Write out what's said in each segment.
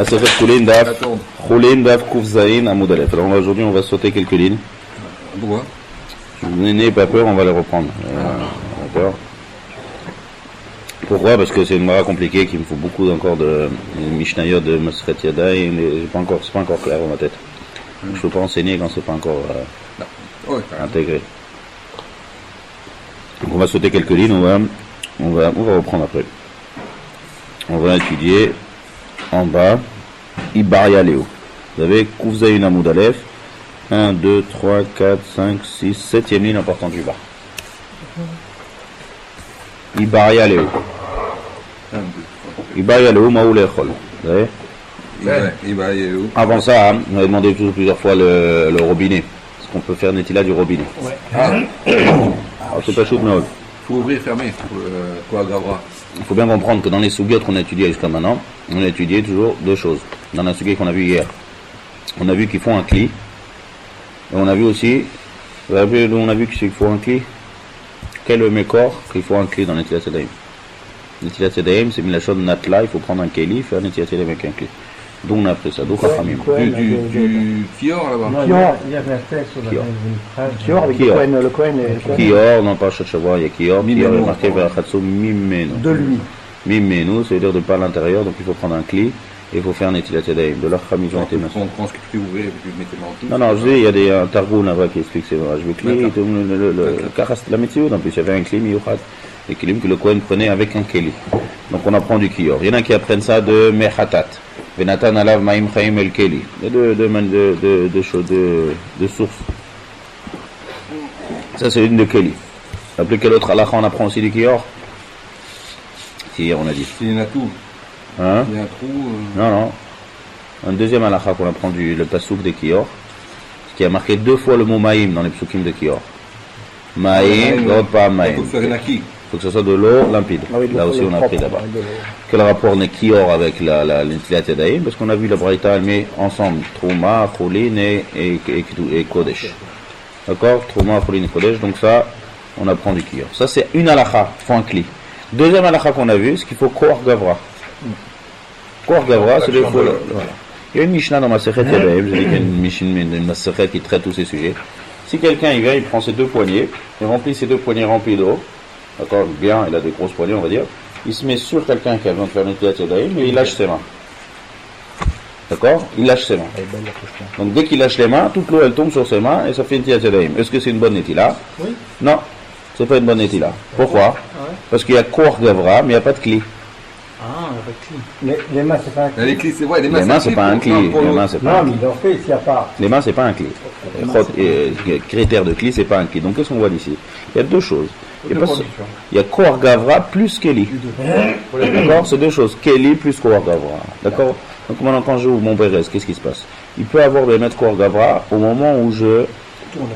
c'est fait Khoulin Daf Koufzaïn Amoud Aleph. Alors aujourd'hui on va sauter quelques lignes. Pourquoi? N'ayez pas peur, on va les reprendre. D'accord. Pourquoi? Parce que c'est une mara compliquée, qu'il me faut beaucoup encore de Mishnayot, de Masret Yadai, c'est pas encore clair dans ma tête. Je peux pas enseigner quand c'est pas encore intégré. Donc on va sauter quelques lignes, on va reprendre après. On va étudier en bas Ibaria Léo. Vous avez Koufzaïn Amoud Aleph, 1, 2, 3, 4, 5, 6, 7e ligne en partant du bas. Ibaria Léo. Ibaria Léo, Maoul Echol. Vous savez? Avant ça, on avait demandé plusieurs fois le robinet. Est-ce qu'on peut faire Netila du robinet? Ouais. Alors c'est pas chaud, mais il faut ouvrir et fermer pour Gavra. Il faut bien comprendre que dans les sougiotes qu'on a étudiées jusqu'à maintenant, on a étudié toujours deux choses. Dans la sougiote qu'on a vu hier, on a vu qu'ils font un cli. Et on a vu aussi, on a vu qu'il faut un cli. Quel est le mécor qu'il faut un cli dans Netilat Yadayim? Netilat Yadayim, c'est Milachon Natla, il faut prendre un keli, faire Netilat Yadayim avec un cli. D'où on a pris ça, d'où Chachamim. Du Kior là-bas. Kior, il y avait un texte sur Kior avec le Kohen et Kior, non pas Shachavua, il y a Kior, Kior est marqué vers Khatso Mimenu. De lui. Mimenu, ça veut dire de pas à l'intérieur, donc il faut prendre un cli. Et il faut faire un Netilat Yadayim. De leur Chachamim, ils ont été massés. On prend ce que tu peux ouvrir et puis mettez le tout. Non, je dis, il y a un targoun là-bas qui explique c'est vrai. Je vais cli, le karas la météo, en plus il y avait un cli, miyuchat. Les kilim que le Kohen prenait avec un keli. Donc on apprend du kior. Il y en a qui apprennent ça de mechatat. Venatan alav ma'im chaim el keli. De sources. Ça c'est une de keli. Après quelle autre halakha on apprend aussi du kior? Si hier on a dit. Il y en a tout. Hein? Il y a un trou. Non. Un deuxième halakha qu'on apprend le pasouk de kior, qui a marqué deux fois le mot ma'im dans les psukim de kior. Ma'im, l'autre pas ma'im. Il faut faire une acquis. Il faut que ce soit de l'eau limpide. Là aussi on a appris là-bas. Quel rapport n'est kior avec l'Netilat Yadayim? Parce qu'on a vu la Braïta, elle met ensemble Trouma, Choulin et Kodesh. D'accord? Trouma, Choulin et Kodesh. Donc ça, on apprend du kior. Ça c'est une halakha, il faut un cli. Deuxième halakha qu'on a vu, c'est qu'il faut Koar Gavra. Koar Gavra, c'est le faux. Il y a une Mishnah dans Masechet Yadayim, j'ai dit qu'il y a une Masechet qui traite tous ces sujets. Si quelqu'un il vient, il prend ses deux poignets, il remplit ses deux poignets remplis d'eau. D'accord, bien, il a des grosses poignées, on va dire. Il se met sur quelqu'un qui a besoin de faire une Netilat Yadayim et il lâche ses mains. D'accord? Il lâche ses mains. Donc dès qu'il lâche les mains, toute l'eau elle tombe sur ses mains et ça fait une Netilat Yadayim. Est-ce que c'est une bonne Netila? Oui. Non, c'est pas une bonne Netila. Pourquoi? Parce qu'il y a Koar Gavra, mais il n'y a pas de cli. Ah, avec cli. Les mains, c'est pas un cli. Les clis, c'est vrai. Les mains, c'est pas un cli. Les mains, c'est pas un cli. Non, mais en fait, s'il n'y a pas. Les mains, c'est pas un cli. Critère de cli, c'est pas un cli. Donc qu'est-ce qu'on voit d'ici? Il y a deux choses. Il y a Koar Gavra plus Keli. D'accord? C'est deux choses. Keli plus Koar Gavra. D'accord? Donc maintenant, quand je ouvre mon Bérez, qu'est-ce qui se passe? Il peut avoir des mètres Koar Gavra au moment où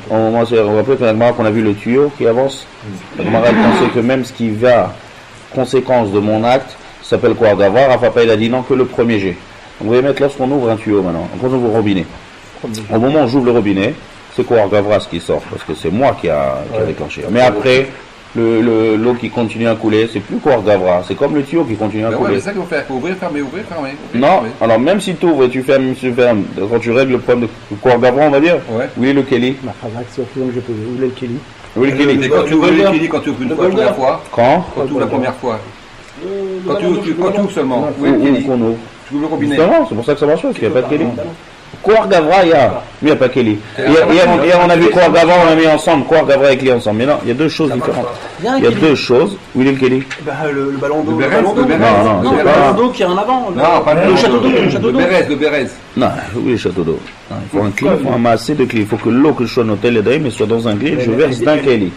on va rappeler qu'on a vu le tuyau qui avance. La Gemara pensait que même ce qui va conséquence de mon acte s'appelle Koar Gavra. Rafa il a dit non que le premier jet. Donc vous voyez mettre lorsqu'on ouvre un tuyau maintenant, quand on ouvre le robinet. Au moment où j'ouvre le robinet, c'est Koar Gavra ce qui sort, parce que c'est moi qui a déclenché. Mais après, l'eau qui continue à couler, c'est plus Koar Gavra, c'est comme le tuyau qui continue à couler. Ouais, c'est ça qu'il faut faire, il faut ouvrir, fermer. Non, alors même si tu ouvres et tu fermes, quand tu règles le problème de Koar Gavra, on va dire, oui, le Keli. Ma phrase, c'est au film que je peux ouvrir le Keli. Oui, le Keli. Et quand tu ouvres le Keli, quand tu ouvres une fois, la première fois. Quand tu ouvres la première fois. Quand tu ouvres seulement. Oui, qu'on ouvre. Tu ouvres le robinet. Justement, c'est pour ça que ça marche pas, parce qu'il n'y a pas de Keli. Koar Gavra, il n'y a pas Keli. Hier, on a vu Koar Gavra, on a mis ensemble, Koar Gavra et Keli ensemble. Mais non, il y a deux choses différentes. Il y a deux choses. Où est le Keli? Le ballon d'eau. Le ballon d'eau. Non, le ballon d'eau qui est en avant. Non, pas le château d'eau. Le Bérez. Non, oui, le château d'eau. Il faut un cli, il faut un massé de cli. Il faut que l'eau que je sois noté les daïm soit dans un cli, je verse d'un Keli.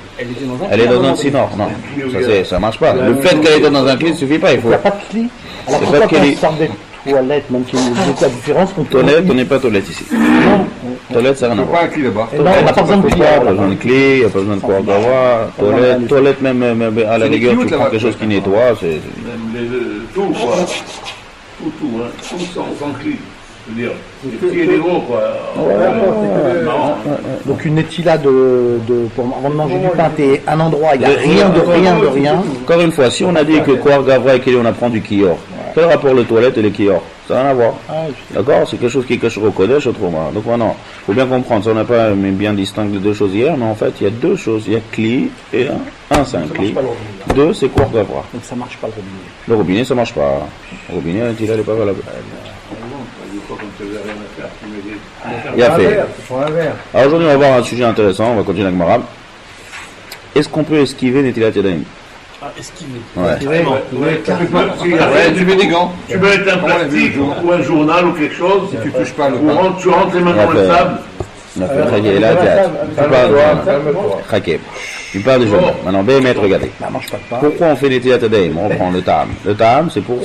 Elle est dans un sinor. Non, ça marche pas. Le fait qu'elle est dans un cli ne suffit pas. Il faut. Il n'y a pas de cli. Alors pas de Keli. Toilette, même qu'il y a la différence. Toilette, on n'est pas toilette ici. Toilette, ça n'a rien à voir. Pas un cli là-bas. On n'a pas besoin de cli. Il n'y a pas besoin de clé, il n'y a pas besoin de Koar Gavra. Toilette, même à la rigueur, tu prends quelque chose qui nettoie. Tout, quoi. Tout sans cli. Je veux dire, les pieds et les mots, quoi. Donc une Netila avant de manger du pain, t'es un endroit, il n'y a rien de rien. Encore une fois, si on a dit que Koar Gavra et Keli, on apprend du Kior, Quel rapport les toilettes et les kiosques? Ça n'a rien à voir. D'accord? C'est quelque chose qui est caché au Kodesh, au Trouma. Donc maintenant, il faut bien comprendre, ça on n'a pas bien distingué les deux choses hier, mais en fait, il y a deux choses. Il y a Kli et un c'est un Kli. Deux, c'est Kor Gavra. Donc ça marche pas le robinet. Le robinet, ça marche pas. Le robinet, il n'est pas valable. Il a fait. Alors aujourd'hui, on va voir un sujet intéressant, on va continuer avec Marab. Est-ce qu'on peut esquiver Netilat Yadayim? Esquiver. Tu mets des gants. Tu peux être un plastique ou un journal ou quelque chose. Si tu touches pas le Ou tu rentres les mains dans le sable. Tu parles du journal. Maintenant, Béhémet, regardez. Pourquoi on fait Netilat Yadayim? On reprend le Ta'am. Le Ta'am, c'est pour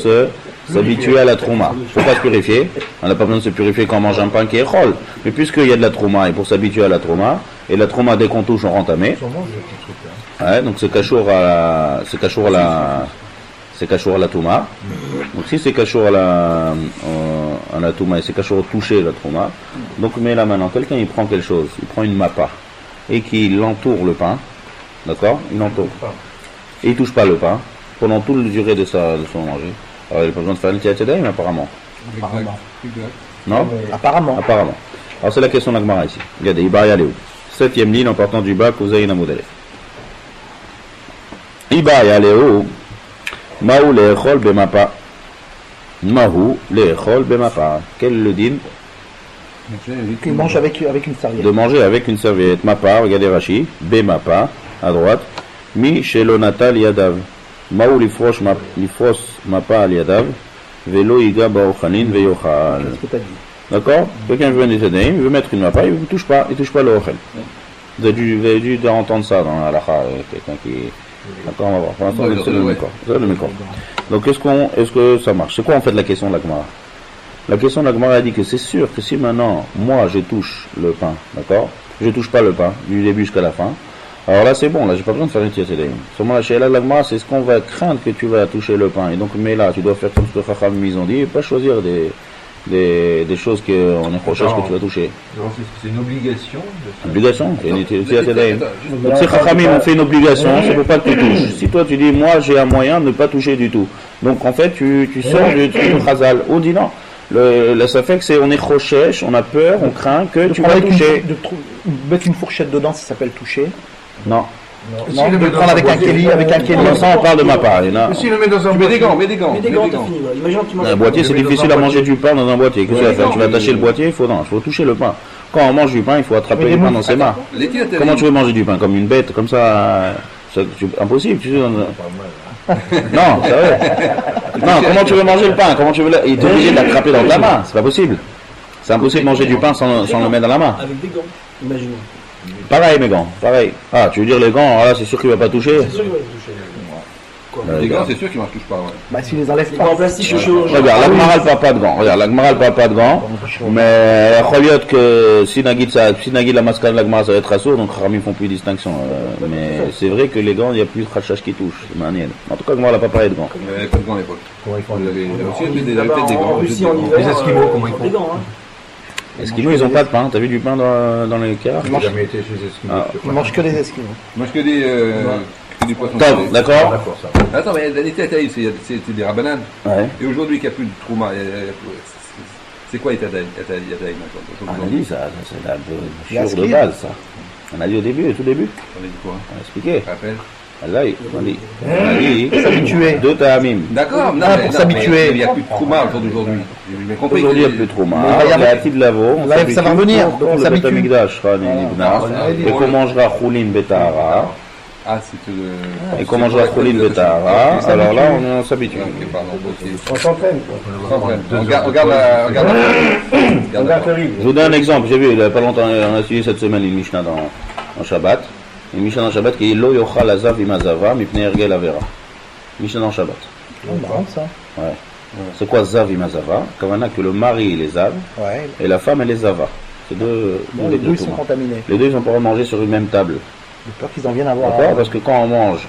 s'habituer à la Trouma. Il ne faut pas se purifier. On n'a pas besoin de se purifier quand on mange un pain qui est Chol. Mais puisqu'il y a de la Trouma, et pour s'habituer à la Trouma, et la Trouma, dès qu'on touche, on rentre à mai. Ouais, donc c'est Kachour à la Touma. Donc si c'est Kachour à la Touma et c'est Kachour au toucher la Trouma. Donc mais là maintenant, quelqu'un il prend quelque chose, il prend une mappa et qu'il entoure le pain, d'accord? Il l'entoure. Et il touche pas le pain pendant toute la durée de son manger. Alors il n'a pas besoin de faire une tiatadaïm apparemment. Non? Apparemment. Alors c'est la question de la Gemara ici. Regardez, Iba Yaléou. 7e ligne en partant du bas, Kouzaïn Amoudalef. Iba Yaléou. Mahou le'echol bemapa. Mahou le'echol bemapa. Quel le din? Il mange avec une serviette. De manger avec une serviette. Mapa, regardez Rashi. Bemapa, à droite. Mi shelonata liadav. Mahou lifrosh mapa al yadav. Velo iga baochanin veyochal. D'accord? Quelqu'un veut un Netilat, il veut mettre une mappa, il ne touche pas le ochel. Vous avez dû entendre ça dans la halakha, quelqu'un qui... D'accord, on va voir. Pour l'instant, c'est le Mekor. C'est le Mekor. Donc, est-ce que ça marche? C'est quoi en fait la question de la Gemara? La question de la Gemara a dit que c'est sûr que si maintenant, moi, je touche le pain, d'accord? Je touche pas le pain, du début jusqu'à la fin. Alors là, c'est bon, là, j'ai pas besoin de faire une tiatadaïm. Seulement, la Sheila de la Gemara, c'est ce qu'on va craindre que tu vas toucher le pain. Et donc, mais là, tu dois faire comme ce que Chacham ils ont dit, et pas choisir des choses qu'on est proches que tu vas toucher. C'est une obligation. Obligation, c'est une tiatadaïm. Donc si Chachamim ont fait une obligation, c'est pour pas que tu touches. Si toi tu dis, moi j'ai un moyen de ne pas toucher du tout. Donc en fait, tu sors du truc Chazal. On dit non. Ça fait que on est rochèche, on a peur, on craint que tu vas toucher. Mettre une fourchette dedans, ça s'appelle toucher. Non. Non, de prendre avec un kéli, on parle de ma part. Si le met dans un boîtier, mets des gants. Un boîtier, c'est difficile à manger du pain dans un boîtier. Qu'est-ce que tu vas faire? Tu vas attacher le boîtier, il faut toucher le pain. Quand on mange du pain, il faut attraper le pain dans ses mains. Comment tu veux manger du pain? Comme une bête, comme ça? C'est impossible. Non, c'est vrai. Non, comment tu veux manger le pain? Il est obligé de l'attraper dans ta main. C'est pas possible. C'est impossible de manger du pain sans le mettre dans la main. Avec des gants, imaginons. Pareil mes gants, pareil. Ah, tu veux dire les gants, là c'est sûr qu'il va pas toucher. C'est sûr qu'il va toucher. Les gants, c'est sûr qu'ils ne touchent pas. Ouais. Bah, s'ils les enlèvent pas. En plastique, Regarde, la Gemara elle parle pas de gants. Regarde, la Gemara elle parle pas de gants. Mais Choliot que si Nagid la mascane, la Gemara ça va être assourd, donc Rami font plus de distinction. Mais c'est vrai que les gants, il n'y a plus de khashash qui touche. C'est manière. En tout cas, Gemara elle n'a pas parlé de gants. Il n'y avait pas de gants à l'époque. Comment ils font? Il y avait aussi des gants. En Russie, en hiver, les Esquimaux, comment ils font? des gants. Esquimaux, ils ont pas de pain. T'as vu du pain dans les cars? Je n'ai jamais été chez les Esquimaux. Ils mangent que les Esquimaux. Ils mangent que du poisson. D'accord. Attends, mais la Netilat, c'était des rabananes. Ouais. Et aujourd'hui, qu'il n'y a plus de trouma, c'est quoi Yadayim maintenant? On a dit ça, c'est la mesure de base, ça. On a dit au début, tout début. On a dit quoi? On a expliqué. Rappelle. Allah, on a dit s'habituer. Deux ta'amim. D'accord, pour s'habituer. Il n'y a plus de trouma d'aujourd'hui. Aujourd'hui, il n'y a plus de trouma. Il y a un petit de lavo. Ça va revenir. On s'habitue. Et qu'on mangera choulin betahara. Ah, c'est le... Et qu'on mangera choulin betahara. Alors là, on s'habitue. On s'entraîne. Regarde Je vous donne un exemple. J'ai vu, il n'y a pas longtemps, on a étudié cette semaine une Mishnah dans Shabbat. Une Mishnah dans Shabbat qui est Lo yochal azav imazava mipnei ergel avera. Mishnah dans Shabbat. Ça. Ouais. C'est quoi zav imazava? Kavana que le mari les zav et la femme elle les zava. C'est deux. Les deux sont contaminés. Les deux ils ont pas manger sur une même table. J'ai peur qu'ils en viennent avoir. D'accord, parce que quand on mange,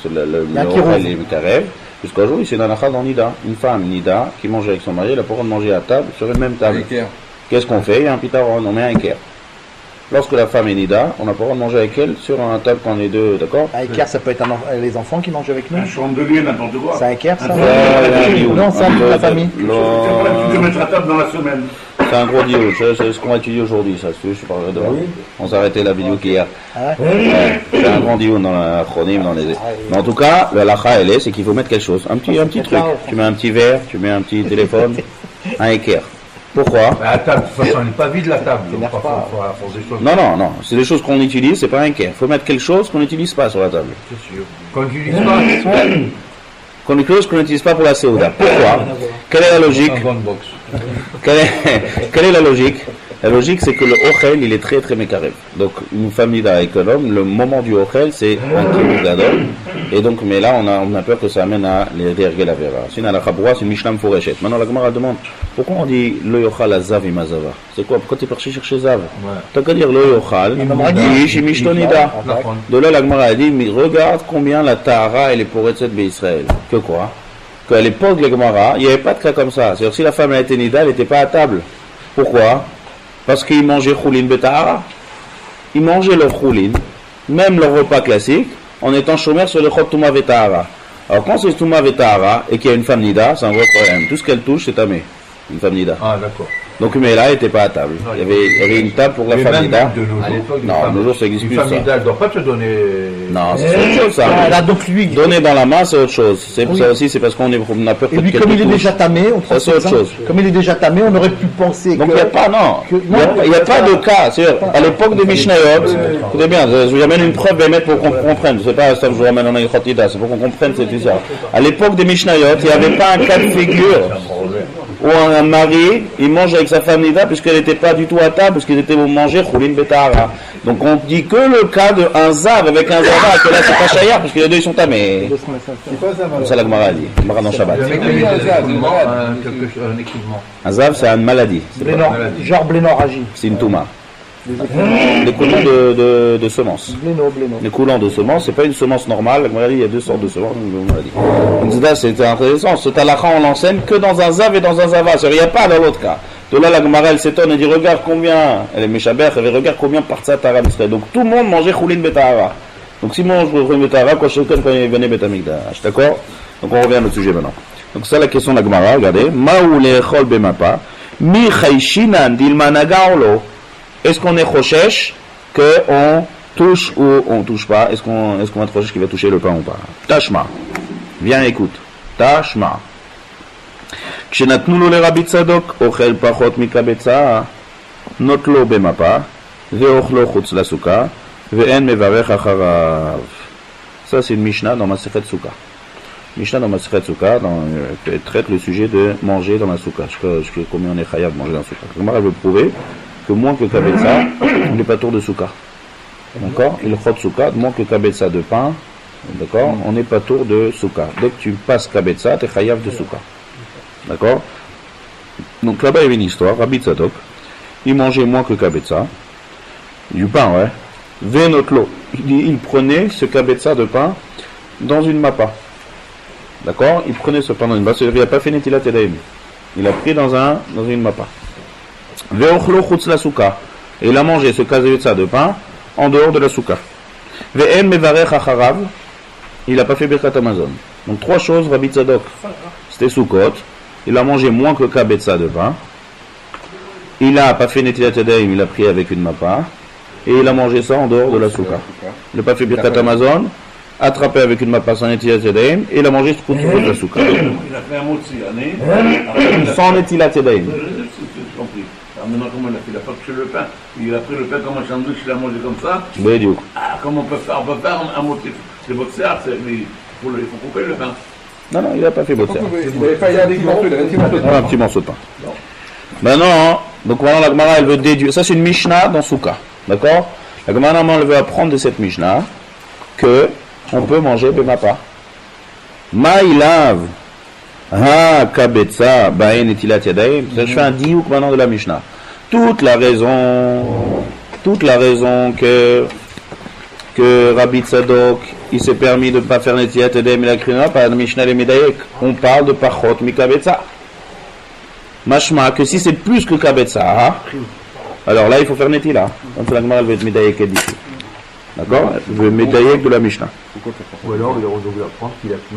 c'est le yochal et mikarev. Jusqu'à aujourd'hui, c'est dans dans Nida. Une femme Nida qui mange avec son mari, elle a pas le droit de manger à table sur une même table. Qu'est-ce qu'on fait? Il y a un pitaron, on met un équerre. lorsque la femme est nida, on n'a pas le droit de manger avec elle sur un table quand on est deux, d'accord? Un équerre, ça peut être les enfants qui mangent avec nous. Un chandelier, n'importe quoi. C'est un équerre, ça? Non, c'est toute la famille. Tu peux mettre à table dans la semaine. C'est un gros diou, c'est ce qu'on va étudier aujourd'hui, ça, je parlerai demain. On s'est arrêté la vidéo qu'hier. C'est un grand diou dans la chronim, dans les... Mais en tout cas, le halakha, c'est qu'il faut mettre quelque chose. Un petit truc. Tu mets un petit verre, tu mets un petit téléphone, un équerre. Pourquoi? La table, de toute façon, elle n'est pas vide, la table. Donc, parfois, il faut la force des choses. Non. C'est des choses qu'on utilise, c'est pas un équerre. Il faut mettre quelque chose qu'on n'utilise pas sur la table. C'est sûr. Qu'on n'utilise pas. Quelque chose qu'on n'utilise pas pour la Séouda. Pourquoi? Quelle est la logique? Quelle est la logique? La logique, c'est que le ochel, il est très très mécaré. Donc, une famille avec un homme, le moment du ochel, c'est un kilo gadol. Et donc, mais là, on a peur que ça amène à les derguer la vera. Sinon, à la Khaboura, c'est une Mishnah Mforeshet. Maintenant, la Gemara demande, pourquoi on dit le yochal à zav et mazava? C'est quoi? Pourquoi tu es parti chercher zav? T'as qu'à dire le yochal, ish et mishtonida. De là, la Gemara a dit, mais regarde combien la tahara, elle est pour Etzet Israël. Que quoi? Qu'à l'époque de la Gemara, il n'y avait pas de cas comme ça. C'est-à-dire, si la femme était nida, elle n'était pas à table. Pourquoi? Parce qu'ils mangeaient choulin betahara. Ils mangeaient leur choulin, même leur repas classique, en étant chômeurs sur le chot touma vetahara. Alors quand c'est touma vetahara et qu'il y a une femme nida, c'est un gros problème. Tout ce qu'elle touche, c'est tamé. Une femme nida. Ah, d'accord. Donc, mais là, elle n'était pas à table. Il y avait une table pour la femme nida. Non, de nos jours, ça existe plus. Une femme nida, elle ne doit pas te donner. Non, c'est autre chose, ça. Là, donc lui. Donner dans la main, c'est autre chose. Ça aussi, c'est parce qu'on a peur que. Et lui, comme il est déjà tamé, ça, c'est autre chose. Comme il est déjà tamé, on aurait pu penser. Donc, il n'y a pas, non. Il n'y a pas de cas. C'est-à-dire, à l'époque des Mishnayot, écoutez bien, je vous amène une preuve, pour qu'on comprenne. C'est pas ça que je vous ramène en Eichatida, c'est pour qu'on comprenne cette histoire. À l'époque des Mishnayot, il n'y avait pas un cas de figure où un mari, il mange avec sa femme nida puisqu'elle n'était pas du tout à table, parce qu'ils étaient au manger choulin betahara. Donc on dit que le cas de un zav avec un zava, que là c'est pas chayar, parce que les deux ils sont tamés. C'est ça la Gemara dit, Gemara dans Shabbat. Un zav c'est une maladie. Genre blénorragie. C'est une touma. Les coulants de semences. Les coulants de semences, c'est pas une semence normale. La Gemara dit il y a deux sortes de semences. Donc ça c'est intéressant. Ce talakha on l'enseigne que dans un zav et dans un zava. Il n'y a pas dans l'autre cas. De là, la Gemara, elle s'étonne et dit, regarde combien, elle est méchaber, regarde combien par ça Tara Israël. Donc tout le monde mangeait choulin betahara. Donc si on mange choulin betahara, quand chacun venait betamikdash, d'accord? Donc on revient à notre sujet maintenant. Donc ça la question de la Gemara, regardez. Ma'ou le'echol bemapa, mi chayshinan dilmanagaolo. Est-ce qu'on est choshesh qu'on touche ou on touche pas? Est-ce qu'on va être choshesh qui va toucher le pain ou pas? Tashma. Viens écoute. Tashma. כשנתנו לו לרבי צדוק אוכל פחות מקבצה נות לו במפה ואוכלו חוץ לסוכה ואין מברך אחריו. Ça c'est une Mishnah dans Masechet Souka. Mishnah dans Masechet Souka traite le sujet de manger dans la souka. Combien on est chayav de manger dans la souka. Comment elle veut prouver que moins que kabetza, il n'est pas tour de souka. D'accord? Il chot souka, moins que kabetza de pain. D'accord? On n'est pas tour de souka. Dès que tu passes kabetza, tu es chayav de souka. D'accord? Donc là-bas il y avait une histoire, Rabbi Tzadok, il mangeait moins que kabetza, du pain, ouais. Venotlo, il prenait ce kabetza de pain dans une mappa. D'accord? Il prenait ce pain dans une mappa, c'est-à-dire il n'a pas fait netilat yadayim. Il a pris dans une mappa. Veochlo chutz la souka, et il a mangé ce kabetza de pain en dehors de la souka. Ve'en mevarech acharav, il n'a pas fait birkat Amazon. Donc trois choses, Rabbi Tzadok, c'était Sukkot. Il a mangé moins que kabetza de pain. Il n'a pas fait netilat yadayim, il a pris avec une mappa. Et il a mangé ça en dehors de la souka. Il n'a pas fait birkat Amazon, attrapé avec une mappa sans netilat yadayim, et il a mangé ce contre de la souka. Il a fait un mot de cigané. Sans netilat yadayim. J'ai compris. Alors maintenant, comment il a fait? Il n'a pas touché le pain. Il a pris le pain comme un sandwich, il l'a mangé comme ça. Bédiou. Ah, comment on peut faire? On peut faire un motif. C'est votre cerf, il faut couper le pain. Non, il n'a pas fait votre cerf. Un petit morceau de pain. Maintenant, donc maintenant la Gemara elle veut déduire. Ça c'est une Mishnah dans Souka. D'accord? La Gemara elle veut apprendre de cette Mishnah que on peut manger bemapa. Maïlav ha kabetza ba'en etilat yadayim. Je fais un diouk maintenant de la Mishnah. Toute la raison que Rabbi Tzadok il s'est permis de ne pas faire netilat yadayim et la krina par la Mishnah les Medayek. On parle de pachot mi kabetza. Mashma que si c'est plus que kabetza, Alors là, il faut faire Netila. Donc la Gemara veut être Médaïek d'ici. D'accord? Elle veut Médaïek de la Mishnah. Ou alors, on veut apprendre qu'il a pu.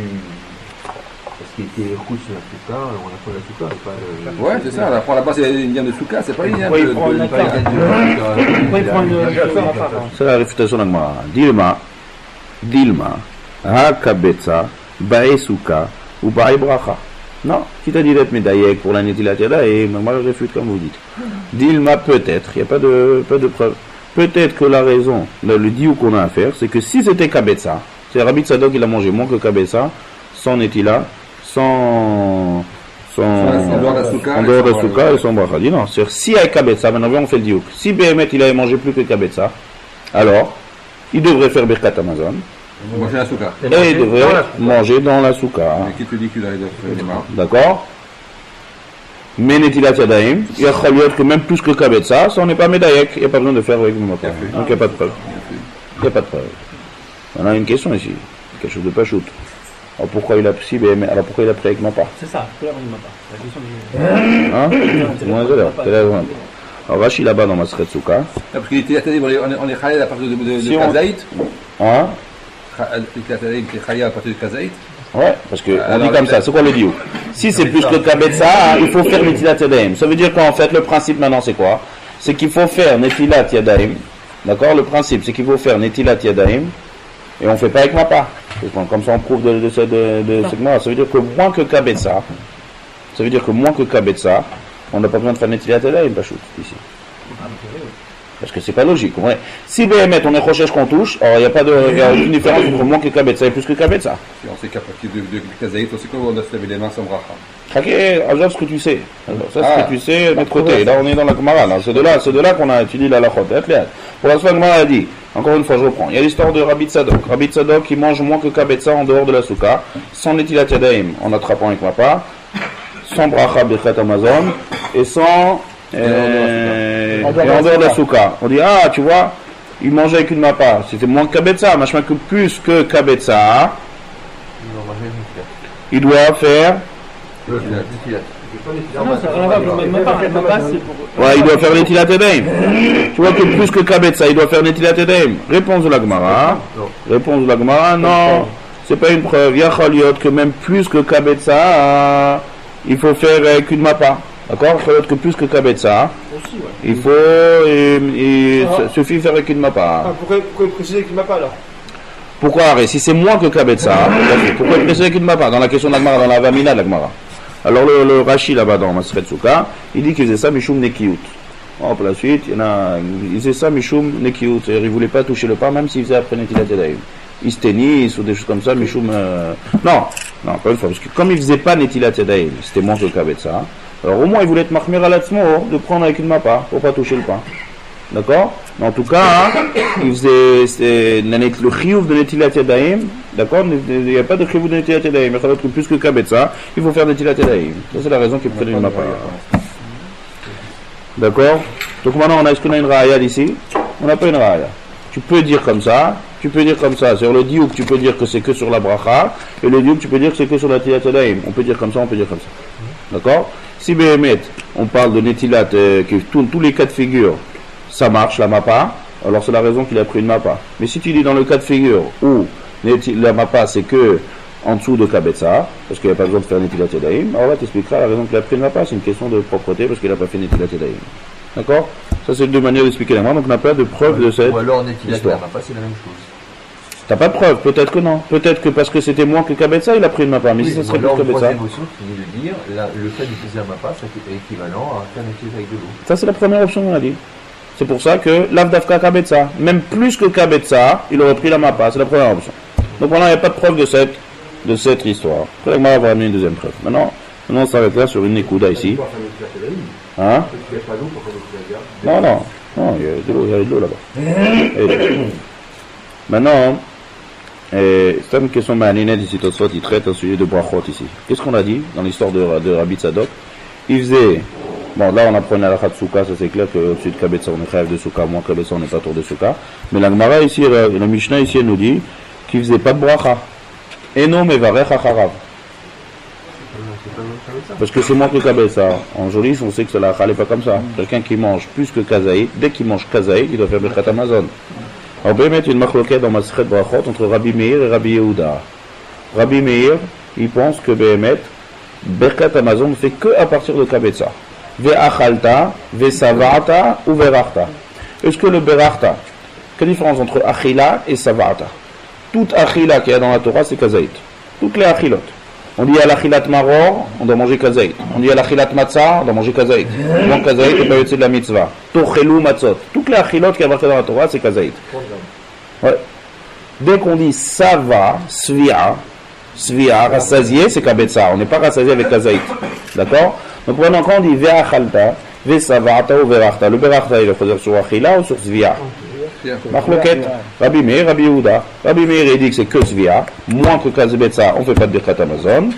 Parce qu'il était rouge sur la souka, on apprend la souka, pas le. Ouais, c'est ça, on apprend là-bas, c'est une de souka, c'est pas une Pourquoi il prend le C'est la réfutation de la Gemara. Dilma, Ha-Kabetza, Bae Souka, ou Bae Bracha. Non, qui t'a dit d'être Médaïek pour la Netilat Yadayim? Moi je réfute comme vous dites. Dilma peut-être, il n'y a pas de preuve. Peut-être que la raison, le diou qu'on a à faire, c'est que si c'était Kabetza, c'est Rabbi Tzadok il a mangé moins que Kabetza, sans Netila, en dehors de la souka et son bracha. Dit non, c'est si avec Kabetza, maintenant on fait le diouk. Si Béhémet il avait mangé plus que Kabetza, alors il devrait faire Birkat Amazon. Manger la souka. Et il devrait manger dans la souka. Mais qui te dit qu'il a les mains? D'accord? Mais Netilat Yadayim, il y a que même plus que Kabetza, ça on n'est pas Médaïek, il n'y a pas besoin de faire avec le Mokar. Donc il n'y a pas de preuve. Il n'y a pas de preuve. On a une question ici, quelque chose de pas shoot. Alors pourquoi il a pris avec ma part? C'est ça, pourquoi il n'a pas? La question Hein? Alors Rashi là-bas dans Masret Souka. Parce qu'il était on est khaled à partir de Kazaït. Hein? Il était khaled à partir de Kazaït. Ouais, parce que on dit comme ça, c'est quoi le diou? Si c'est plus que Kabetza, il faut faire Netilat Yadayim. Ça veut dire qu'en fait, le principe maintenant c'est quoi? C'est qu'il faut faire Netilat Yadayim. D'accord? Le principe c'est qu'il faut faire Netilat Yadayim. Et on ne fait pas avec Mappa. Comme ça on prouve de ce segment. Ça veut dire que moins que Kabetza, on n'a pas besoin de faire Netilat Yadayim, Bachout, ici. Parce que c'est pas logique. Ouais. Si Béhémet, on est Rochesh qu'on touche, alors il n'y a aucune différence entre moins que Kabetza et plus que Kabetza. Si on sait qu'à partir de Kazaït, on sait qu'on a se lever les mains sans bracha. Ok, alors ce que tu sais. Alors, ça, ce que tu sais, de notre côté. Là, on est dans la Gemara. C'est de là qu'on a étudié la Lachot. Pour la fois, la Gemara a dit, encore une fois, je reprends. Il y a l'histoire de Rabbi Tzadok. Rabbi Tzadok, qui mange moins que Kabetza en dehors de la Souka, sans Netilat Yadayim, en attrapant avec Mappa, sans Bracha Birkat Amazon, et sans. Et en dehors de la souka. On dit, ah, tu vois, il mangeait avec une mappa. C'était moins que Kabetza, machin que plus que Kabetza. Il doit faire. Non, ça n'a rien à voir. Mappa, c'est pour. Ouais, il doit faire Netilat Yadayim. Tu vois que plus que Kabetza, il doit faire Netilat Yadayim. Réponse de la Gemara. Non. C'est pas une preuve. Yachaliot que même plus que Kabetza, il faut faire avec une mappa. D'accord? Il faut que plus que Kabetza. Il faut. Il suffit de faire avec une mappa. Pourquoi préciser avec une mappa alors? Pourquoi? Si c'est moins que Kabetza, pourquoi préciser avec une mappa? Dans la question de la Gemara, dans la Vamina de la Gemara. Alors le Rashi là-bas dans Masret Souka, il dit qu'il faisait ça Mishum Nekiut. Hop, la suite, il faisait ça Mishum Nekiut. C'est-à-dire il ne voulait pas toucher le pain même s'il faisait après Netilat Yadayim. Il se tennise ou des choses comme ça, Mishum. Non, pas une fois. Parce que comme il ne faisait pas Netilat Yadayim, c'était moins que Kabetza. Alors au moins il voulait être mahmir à l'atzmo de prendre avec une mappa pour pas toucher le pain. D'accord? Mais en tout cas, il faisait le chiyuv de Netilat Yadayim. D'accord? Il n'y a pas de chiyuv de Netilat Yadayim. Mais ça va être plus que Kabetza, il faut faire Netilat Yadayim. Ça c'est la raison qu'il prenait une mappa. D'accord? Donc maintenant est-ce qu'on a une raya d'ici? On n'a pas une raya. Tu peux dire comme ça. Sur le diouk, tu peux dire que c'est que sur la bracha. Et le diouk, tu peux dire que c'est que sur la Netilat Yadayim. On peut dire comme ça. D'accord? Si Béhémet, on parle de Netilat, que tous les cas de figure, ça marche, la mappa, alors c'est la raison qu'il a pris une mappa. Mais si tu dis dans le cas de figure où la mappa c'est que en dessous de Kabetza, parce qu'il n'y a pas besoin de faire Netilat Yadayim, alors là tu expliqueras la raison qu'il a pris une mappa, c'est une question de propreté parce qu'il n'a pas fait Netilat Yadayim. D'accord? Ça c'est deux manières d'expliquer la main, donc on n'a pas de preuve de cette histoire. Ou alors Netilat histoire. Mappa, c'est la même chose. T'as pas de preuve, peut-être que non. Peut-être que parce que c'était moins que Kabetza, il a pris une mappa. Mais si ça serait plus que Kabetza. Le fait d'utiliser un mappa, c'est équivalent à faire Netilat avec de l'eau. Ça, c'est la première option qu'on a dit. C'est pour ça que l'Avdavka Kabetza, même plus que Kabetza, il aurait pris la mappa. C'est la première option. Donc voilà, il n'y a pas de preuve de cette histoire. Après, on va amener une deuxième preuve. Maintenant, on s'arrête là sur une Nekuda ici. Hein? Non, il y a de l'eau là-bas. Maintenant, c'est une question maninette ici, Tosfot, il traite un sujet de brachot ici. Qu'est-ce qu'on a dit dans l'histoire de Rabbi Tzadok? Il faisait, bon là on apprend à la Souka, ça c'est clair qu'au-dessus de Kabetza on est chayv de Souka, moins Kabetza on n'est pas tour de Souka. Mais la Gemara ici, la Mishnah ici elle nous dit qu'il faisait pas de bracha. Et non, mais varech acharav. Parce que c'est moins que kabetza. En jolif, on sait que la halakha n'est pas comme ça. Quelqu'un qui mange plus que kazaït, dès qu'il mange kazaït, il doit faire birkat Hamazon. Alors, on peut mettre une marloquette dans Masechet Brachot entre Rabbi Meir et Rabbi Yehuda. Rabbi Meir, il pense que Behemet, birkat Hamazon ne fait que à partir de kabetza. Ve'achalta, ve'savata ou ve'rachta. Est-ce que le berachta, quelle différence entre achila et savata? Toute achila qu'il y a dans la Torah, c'est kazaït. Toutes les achilot. On dit à l'achilat maror, on doit manger kazaït. On dit à l'achilat matzah, on doit manger kazaït. Donc kazaït n'est pas utile de la mitzvah. Tochelu matzot. Toutes les achilot qu'il y a marquées dans la Torah, c'est kazaït. Ouais. Dès qu'on dit sava, svia, rassasié, c'est kabetza. On n'est pas rassasié avec kazaït. D'accord? Donc maintenant, quand on dit ve'achalta, ve'savata ou ve'rachta, le berachta, il faut dire sur achila ou sur svia? Marloquet, Rabbi Meir, Rabbi Yehuda. Rabbi Meir, il dit que c'est que svia, moins que kabetza, on ne fait pas de birkat Hamazon.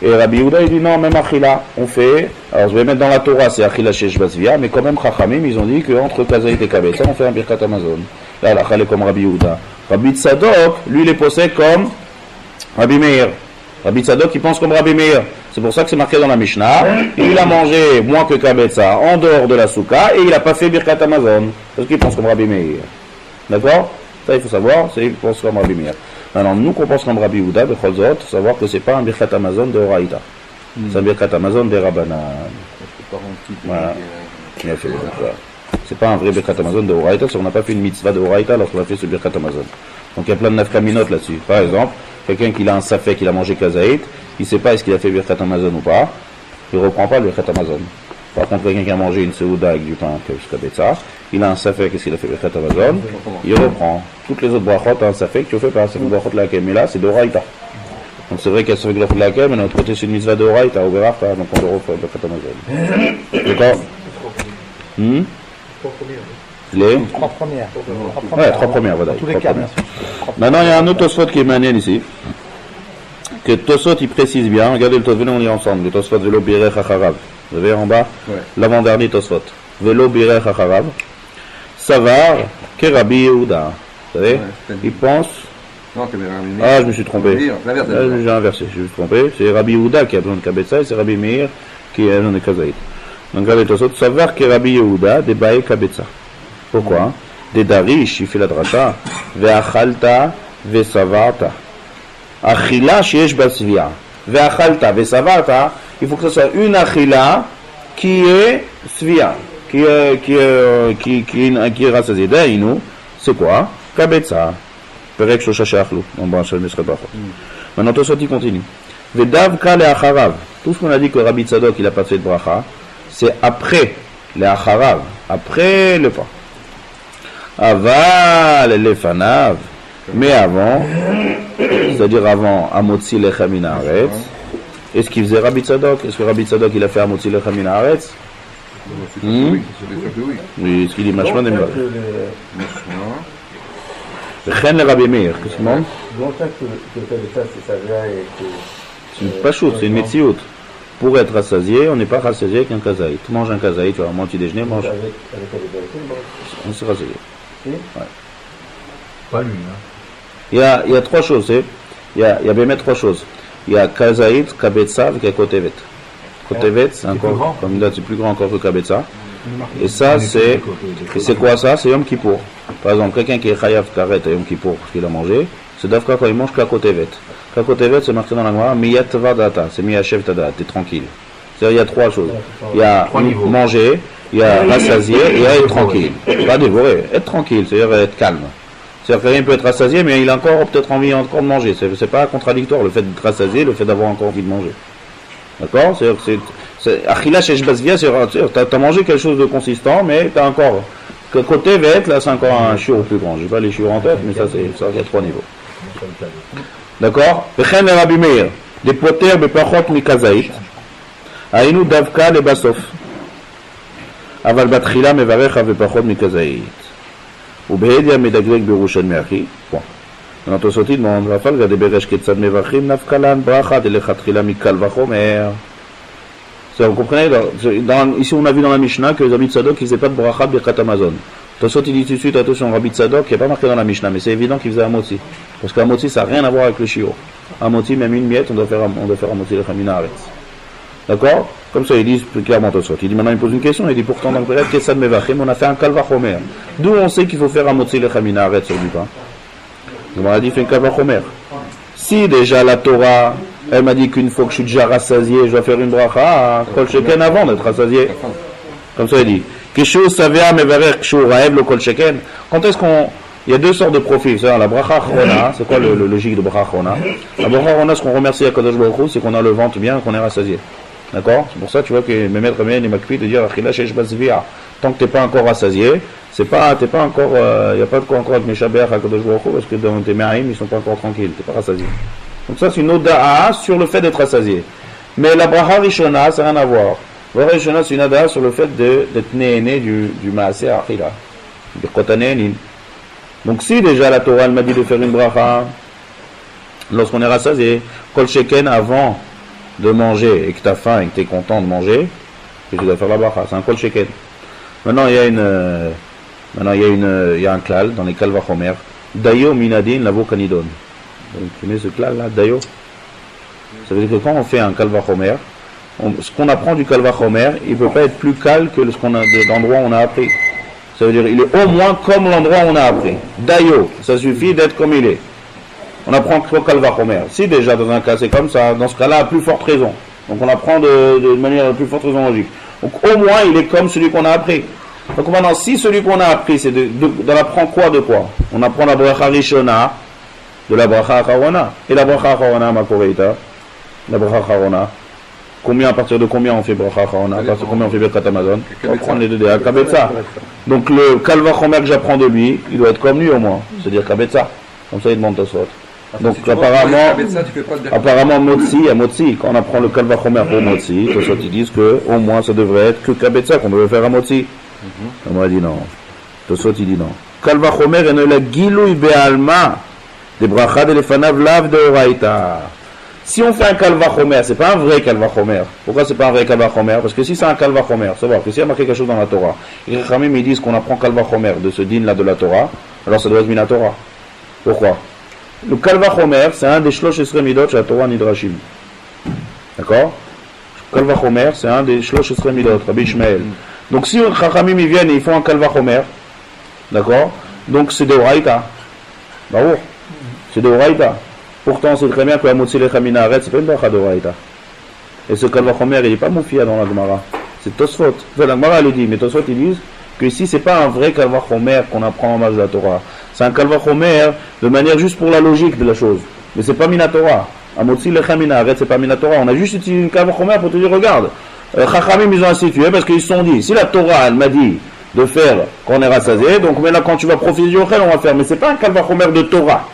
Et Rabbi Yehuda, il dit non, même achila, on fait. Alors je vais mettre dans la Torah, c'est achila shesh basvia, mais quand même Chachamim, ils ont dit qu'entre kazaït et kabetza, on fait un birkat Hamazon. Là, la est comme Rabbi Yehuda. Rabbi Tzadok, lui, il est possède comme Rabbi Meir. Rabbi Tzadok, il pense comme Rabbi Meir. C'est pour ça que c'est marqué dans la Mishnah. Il a mangé moins que kabetza en dehors de la souka et il n'a pas fait birkat Hamazon. Parce qu'il pense comme Rabbi Meir. D'accord? Ça, il faut savoir, c'est il pense comme Rabbi Meir. Maintenant, nous qu'on pense comme Rabbi Yehuda, de Chozot, il faut savoir que c'est pas un birkat Hamazon de Horaïta. C'est un birkat Hamazon de Rabbanan. Voilà. C'est pas un vrai birkat Hamazon de Horaïta, c'est qu'on n'a pas fait une mitzvah de Horaïta lorsqu'on a fait ce birkat Hamazon. Donc il y a plein de nafkaminotes là-dessus. Par exemple, quelqu'un qui a un safek, il a mangé kazaït, il ne sait pas est-ce qu'il a fait birkat Hamazon ou pas, il ne reprend pas le birkat Hamazon. Par contre, quelqu'un qui a mangé une seouda avec du pain, kabetza, il a un safek, est-ce qu'il a fait birkat Hamazon, il reprend. Toutes les autres brachot, un safek, tu ne fais pas, c'est une brachot de laquelle, mais là, c'est de Horaïta. Donc c'est vrai qu'il y a ce brachot de laquelle, mais de notre côté, c'est une mitzvah de Horaïta, au berachta, donc on doit refaire birkat Hamazon. D'accord? Les trois premières. Ouais, trois premières, voilà. Tous les cas, bien sûr. Maintenant, il y a un autre Tosfot qui est manière ici. Que Tosfot, il précise bien. Regardez le Tosfot, venez, on y est ensemble. Le Tosfot, Velo Birech Acharav. Vous avez en bas, l'avant-dernier Tosfot. Velo Birech Acharav. Savar, Kerabi Yehuda. Vous savez, il pense. Non, ah, je me suis trompé. J'ai inversé, je me suis trompé. C'est Rabbi Yehuda qui a besoin de kabetza et c'est Rabbi Meir qui a besoin de kazaït. Donc, regardez le Tosfot. Savar, Kerabi Yehuda, Debae kabetza. Pourquoi? Des darish, il fait la dracha. Ve'achalta, ve'savata. Achila sheyesh basvia. Ve'achalta, ve'savata. Il faut que ce soit une achila qui est svia, qui est rassasiée. D'ailleurs, c'est quoi? Kabetza. Perek shosha she'achlu. On va enchaîner ce repas. Maintenant, tout ça, il continue. Ve'davka le'acharav. Tout ce qu'on a dit que Rabbi Tzadok, il a pas fait de bracha, c'est après le'acharav, après le pain. Aval lefanav, mais avant, c'est-à-dire avant Amotzi lechem min haaretz. Est-ce qu'il faisait Rabbi Tzadok? Est-ce que Rabbi Tzadok il a fait Amotzi lechem min haaretz? Oui, est-ce qu'il dit machman dem bav? Chen le Rabbi Meir, qu'est-ce qu'il demande? C'est pas chaud, c'est une métioute. Pour être rassasié, on n'est pas rassasié avec un kazaït. Tu manges un kazaït, tu vas manger déjeuner, mange. On s'est rassasié. Ouais. Pas lui, hein. Il y a trois choses, il y a bien trois choses. Il y a kazaït, kabetza, et kotevet. Kotevet, c'est encore, comme là, c'est plus grand encore que kabetza. Et ça, c'est quoi ça? C'est Yom Kippour. Par exemple, quelqu'un qui est chayav karet à Yom Kippour, parce qu'il a mangé, c'est d'afka quand il mange kakotevet. Kakotevet, c'est marqué dans la Gemara, miyat vadata, c'est miyachev tada, t'es tranquille. C'est-à-dire, il y a trois choses. Il y a manger, il y a rassasié et il y a être tranquille. Pas dévorer, être tranquille, c'est-à-dire être calme. C'est-à-dire que quelqu'un peut être rassasié, mais il a encore peut-être envie encore de manger. C'est pas contradictoire le fait d'être rassasié, le fait d'avoir encore envie de manger. D'accord? C'est-à-dire que achila shesh basvia, c'est-à-dire t'as mangé quelque chose de consistant, mais t'as encore. Côté vête, là c'est encore un chiot plus grand. J'ai pas les chiots en tête, mais ça il y a trois niveaux. D'accord? Vechen le Rabbi Meir, des poter bepachot mikazaït. Aïnou davka le basof. Aval batchila mevarecha bepachot mikazaït. Ou behedia medagrek berushan meachi. Bon. Maintenant, Tosoti demande, Rafal, regardez beresh ketzad mevachim nafkalan bracha de lechatchila mikal vachomer. Vous comprenez? Ici, on a vu dans la Mishnah que les Rabbi Tzadok, ils faisaient pas de bracha de birkat Hamazon. Tosot, il dit tout de suite, attention, Rabbi Tzadok, qui n'est pas marqué dans la Mishnah, mais c'est évident qu'il faisait Amotzi. Parce qu'Amotzi, ça n'a rien à voir avec le shiur. Amotzi, même une miette, on doit faire Amotzi lechem min haaretz. D'accord? Comme ça, ils disent plus clairement Tosfot. Il dit maintenant, il pose une question, il dit pourtant dans le Pérez, Kessad Mevachim, on a fait un Kalvachomer. D'où on sait qu'il faut faire un Motzi Lechamina, arrête sur du pain. On a dit, fait un Kalvachomer. Si déjà la Torah, elle m'a dit qu'une fois que je suis déjà rassasié, je dois faire une bracha, Kol Sheken avant d'être rassasié. Comme ça, il dit. Kishu Savia Mevarech Kishu Raev le Kol Sheken. Quand est-ce qu'on. Il y a deux sortes de profils. C'est-à-dire la bracha Achrona, c'est quoi le logique de bracha Achrona? La bracha Achrona, ce qu'on remercie à Kadosh Baruch Hu, c'est qu'on a le ventre bien, qu'on est rassasié. D'accord? C'est pour ça, tu vois, que mes maîtres viennent et m'accueillent de dire Achila Shesh Bazvia. Tant que t'es pas encore rassasié, t'es pas encore, il n'y a pas de quoi encore avec mes Shaber à Kadosh Baruch Hu, parce que dans tes Me'aim, ils sont pas encore tranquilles, t'es pas rassasié. Donc ça, c'est une oda'a sur le fait d'être rassasié. Mais la bracha Rishona, ça n'a rien à voir. La bracha Rishona, c'est une oda'a sur le fait d'être né du Maaseh Achila. Du Kotanénin. Donc si déjà la Torah, elle m'a dit de faire une bracha, lorsqu'on est rassasié, Kol Sheken avant de manger et que tu as faim et que tu es content de manger, que tu dois faire la bracha, c'est un Kol Sheken. Maintenant il y a un klal dans les Kal Vachomer, Dayo Minadin Lavo Kanidon. Donc tu mets ce klal là, Dayo. Ça veut dire que quand on fait un Kal Vachomer, ce qu'on apprend du Kal Vachomer, il ne peut pas être plus cal que l'endroit où on a appris. Ça veut dire il est au moins comme l'endroit où on a appris. Dayo, ça suffit d'être comme il est. On apprend que Kal Vachomer. Si déjà dans un cas c'est comme ça, dans ce cas-là, à plus forte raison. Donc on apprend de manière à plus forte raison logique. Donc au moins il est comme celui qu'on a appris. Donc maintenant, si celui qu'on a appris, c'est d'en apprendre quoi de quoi? On apprend la bracha Rishona de la bracha Acharona. Et la bracha Acharona, ma koreita, la bracha Acharona. À partir de combien on fait bracha Acharona? À partir de combien on fait Birkat Hamazon? On va prendre les deux à Kabetza. Donc le Kal Vachomer que j'apprends de lui, il doit être comme lui au moins. C'est-à-dire Kabetza. Comme ça il demande Tosfot. Donc apparemment Motzi, quand on apprend le Kal Vachomer pour Motzi, Tosfot ils disent que au moins ça devrait être que Kabetza qu'on devait faire à Motzi. On m'a dit non. Tosfot il dit non. Kal Vachomer et ne la Gilui Be'alma de bracha de lefanav lav de Oraita. Si on fait un Kal Vachomer, c'est pas un vrai Kal Vachomer. Pourquoi c'est pas un vrai Kal Vachomer? Parce que si c'est un Kal Vachomer, savoir que s'il y a marqué quelque chose dans la Torah, et les Chachamim ils disent qu'on apprend Kal Vachomer de ce din là de la Torah, alors ça doit être Mina Torah. Pourquoi? Le Kal Vachomer, c'est un des Shlosh Esrei Midot chez la Torah Nidrashim. D'accord? Kal Vachomer, c'est un des Shlosh Esrei Midot, Rabbi Ishmael. Donc si les Chachamim ils viennent et ils font un Kal Vachomer, d'accord? Donc c'est de Oraita. Bravo. C'est de Oraita. Pourtant, c'est très bien que la Motzi Lechamina arrête, c'est pas une bracha de Oraita. Et ce Kal Vachomer, il n'est pas moufia dans la Gemara. C'est Tosfot. Enfin, la Gemara le dit, mais Tosfot ils disent que ici, c'est pas un vrai Kal Vachomer qu'on apprend en marge de la Torah. C'est un Kal Vachomer de manière juste pour la logique de la chose. Mais c'est pas Mina Torah. A Motzi Lechamina arrête, c'est pas Mina Torah. On a juste utilisé une Kal Vachomer pour te dire, regarde, Chachamim ils ont institué parce qu'ils se sont dit, si la Torah, elle m'a dit de faire quand on est rassasié, donc maintenant quand tu vas profiter du Ochel, on va faire. Mais c'est pas un Kal Vachomer de Torah.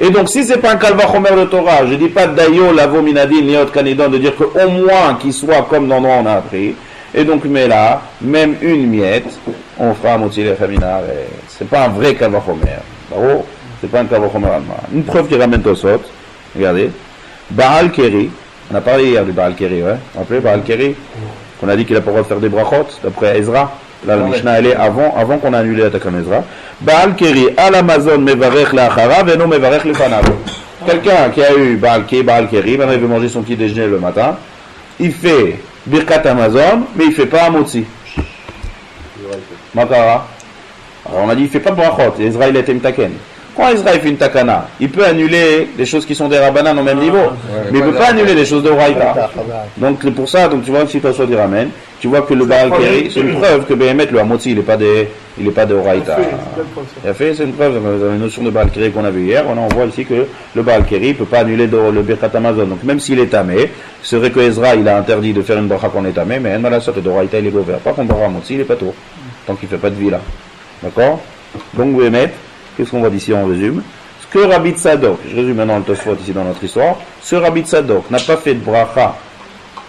Et donc, si c'est pas un Kal Vachomer de Torah, je dis pas Dayo, Lavo, Minadin, Niot, Kanidon, de dire qu'au moins qu'il soit comme dans l'endroit où on a appris. Et donc, mais là, même une miette, on fera Motzi Lechamina. C'est pas un vrai Kal Vachomer. Bravo, c'est pas un Kal Vachomer allemand. Une preuve qui ramène Tosfot. Regardez. Baal Keri. On a parlé hier du Baal Keri, ouais. Vous vous rappelez Baal Keri? On a dit qu'il a pas le droit de faire des brachot, d'après Ezra. Là, la Mishnah, elle est avant qu'on a annulé l'attaque en Ezra. Baal Keri, al Amazon, mevarech la'acharav, et non mevarech lefanav. Quelqu'un qui a eu Baal Keri, maintenant il veut manger son petit déjeuner le matin, il fait Birkat Amazon, mais il fait pas Motzi. Makara. Alors on a dit, il fait pas brachot, et Ezra il était mtaken. Quand Israël fait une takana, il peut annuler des choses qui sont des rabanan au même niveau, mais il ne peut pas annuler des choses de Oraïta. Donc c'est pour ça, donc tu vois, si tu as dit ramène, tu vois que le Baal Keri, c'est une preuve que Béhémet, le Hamotzi, il n'est pas de Oraïta. C'est une preuve, dans la notion de Baal Keri qu'on a vu hier, on voit ici que le Baal Keri ne peut pas annuler le Birkat Amazon. Donc même s'il est tamé, c'est vrai que Ezra, il a interdit de faire une bracha qu'on est tamé, mais la sorte de Oraïta, il est ouvert. Par contre, le Hamotzi, il n'est pas tout, tant qu'il ne fait pas de vie là. D'accord? Donc Béhémet, qu'est-ce qu'on voit d'ici en résume? Ce que Rabbi Tzadok, je résume maintenant le Tosfot ici dans notre histoire, ce Rabbi Tzadok n'a pas fait de bracha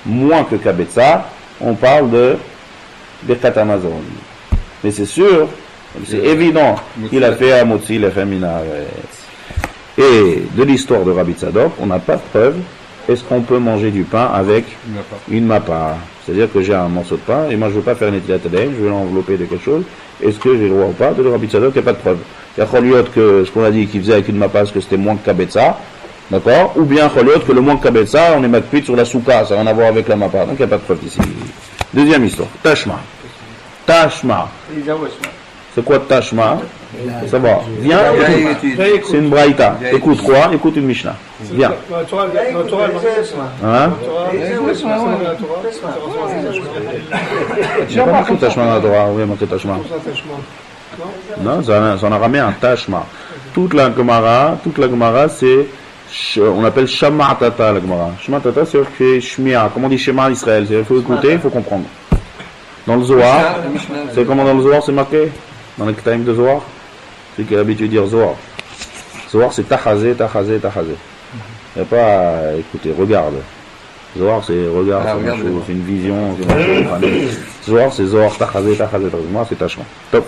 moins que Kabetza, on parle de Birkat Amazon. Mais c'est sûr, c'est évident qu'il a fait Hamotzi Lechamina. Et de l'histoire de Rabbi Tzadok, on n'a pas de preuve. Est-ce qu'on peut manger du pain avec une mappa? C'est-à-dire que j'ai un morceau de pain et moi je ne veux pas faire une étilat je veux l'envelopper de quelque chose. Est-ce que j'ai le droit ou pas? De Rabbi Tzadok, il n'y a pas de preuve. Il y a que ce qu'on a dit qu'il faisait avec une mappa parce que c'était moins que Kabetza, D'accord? Ou bien Choliot, que le moins kabet ça, on est makpid sur la souka, ça n'a rien à voir avec la mapa. Donc il n'y a pas de preuve ici. Deuxième histoire. Tashma. Tashma. C'est quoi Tashma? Ça va. Viens, c'est une braïta. Écoute quoi? Écoute une Mishnah. Viens. Hein? J'ai pas marqué Tashma dans la Torah. Oui, marqué Tashma. Non, c'est en araméen, Tashma. Toute la Gemara, c'est, on appelle Shama Tata la Gemara. Shama Tata, c'est Shmia. Comment on dit Shema Israël? Il faut écouter, il faut comprendre. Dans le Zohar, c'est comment dans le Zohar c'est marqué? Dans le Ketaim de Zohar? C'est qui a l'habitude de dire Zohar. Zohar c'est Tachazé, Tachazé, Tachazé. Il n'y a pas, écoutez, regarde. Zohar c'est regarde, c'est une vision. Zohar c'est Zohar, Tachazé, Tachazé. Moi c'est Tashma.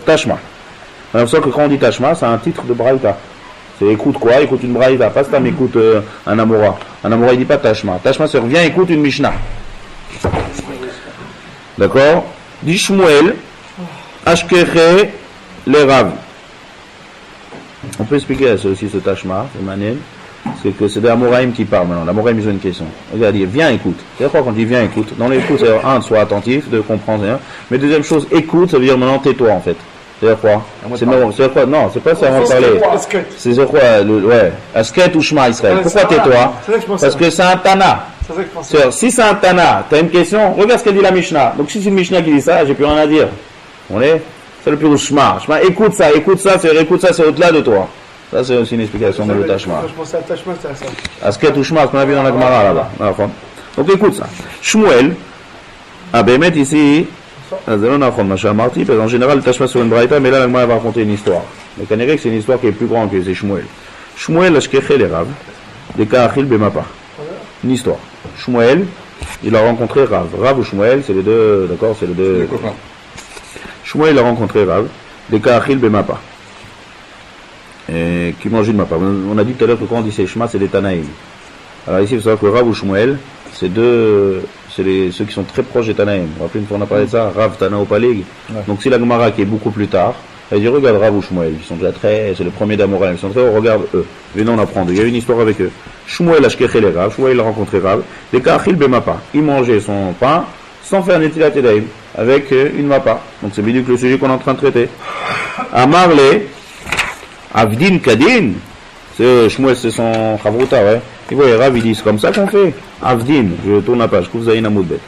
Tashma. C'est pour ça que quand on dit Tashma, c'est un titre de Braïta. C'est écoute quoi? Écoute une Braïta. Pas ça, mais écoute un Amora. Un Amora il dit pas Tashma. Tashma c'est reviens, écoute une Mishnah. D'accord? Dit Shmuel, Ashkeche le Rav. On peut expliquer aussi ce Tashma, c'est manière. C'est que c'est des Amoraïm qui parlent maintenant. L'Amoraïm, ils ont une question. Regarde, il dit viens, écoute. C'est quoi quand on dit viens, écoute? Dans l'écoute, c'est sois attentif, de comprendre. Hein. Mais deuxième chose, écoute, ça veut dire maintenant tais-toi en fait. C'est-à-dire quoi? C'est quoi? Non, c'est pas ça avant de parler. C'est quoi? Ouais. Asket ou Shema Israël. Pourquoi tais-toi? Parce que c'est un Tana. Si c'est un Tana, t'as une question, regarde ce qu'elle dit la Mishnah. Donc si c'est une Mishnah qui dit ça, j'ai plus rien à dire. C'est le plus gros Shema. Shema, écoute ça, c'est au-delà de toi. Ça, c'est aussi une explication de le Tashma. Je pensais à Tashma, c'est ça. Asket ou Shema, ce qu'on a vu dans la Gemara là-bas. Donc écoute ça. Shmuel, Bémet ici, parce en général, le Tashma sur une braïta, mais là, la Gemara va raconter une histoire. Mais Kanérek, c'est une histoire qui est plus grande que c'est Shmuel. Shmuel, Ashkeche les Rav, des Ka'achil Bemapa. Une histoire. Shmuel, il a rencontré Rav. Rav ou Shmuel, c'est les deux, d'accord, c'est les deux. Shmuel a rencontré Rav, des Ka'achil Bemapa. Qui mange une mapa. On a dit tout à l'heure que quand on dit c'est Shema, c'est des Tanaïm. Alors ici, il faut savoir que Rav ou Shmuel, c'est ceux qui sont très proches des Tanaïm. Vous vous rappelez une fois on a parlé de ça, Rav, Tana ou Palig. Ouais. Donc si la Gemara qui est beaucoup plus tard, elle dit regarde Rav ou Shmuel, ils sont déjà c'est le premier d'Amoraïm, ils sont très, regarde eux. Venez on apprendre, il y a une histoire avec eux. Shmuel a shkeché les Rav, Shmuel a rencontré Rav, les Ka'achil Bemapa. Il mangeait son pain sans faire Netilat Yadayim, avec une mapa. Donc c'est bien le sujet qu'on est en train de traiter. Amarle, Avdin Kadin, Shmuel c'est son Chavruta, ouais. Et voyez, Rav il dit c'est comme ça qu'on fait. Avdin, je tourne la page, Kouf Zayin Amoudbet.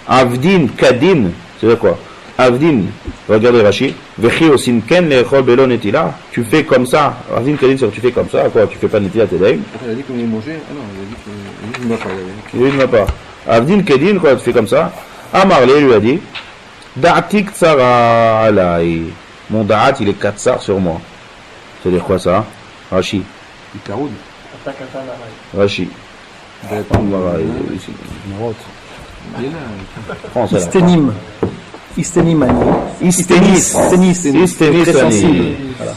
Avdin Kadin, c'est quoi? Avdin, regardez Rashi, Vechi osin ken lechol belo netila, tu fais comme ça. Avdin Kadin, c'est tu fais comme ça, quoi? Tu fais pas Netilat Yadayim. Il a dit qu'on allait manger, ah non, il a dit qu'il ne m'a pas. Il ne m'a pas. Avdin Kadin, quoi, tu fais comme ça. Amarle lui a dit, Da'atik tsara alai. Mon da'at, il est 4 tsar sur moi. C'est-à-dire quoi ça? Rashi. Rashi. Istenim. Istenimani. Istenis.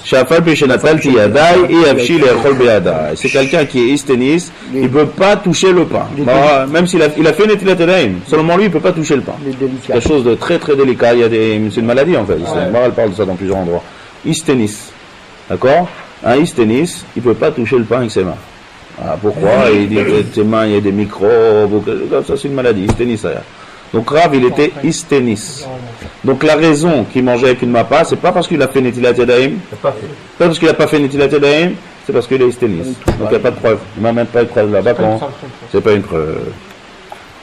Shafal Peshenatal Tiyadai et Avshi Le'echol Be'adai. C'est quelqu'un qui est istenis, il ne peut pas toucher le pain. Même s'il a fait Netilat Yadayim, seulement lui il ne peut pas toucher le pain. C'est quelque chose de très très délicat. C'est une maladie en fait. Elle parle de ça dans plusieurs endroits. Istenis. D'accord? Un istenis, il ne peut pas toucher le pain avec ses mains. Ah, pourquoi? Il dit que ses mains, il y a des microbes, ça c'est une maladie, istenis. Donc Rav, il était istenis. Donc la raison qu'il mangeait avec une mappa, c'est pas parce qu'il a fait Netilat Yadayim, pas parce qu'il n'a pas fait Netilat Yadayim, c'est parce qu'il est istenis. Donc il n'y a pas de preuve. Il n'y a même pas de preuve là-bas quand c'est pas une preuve.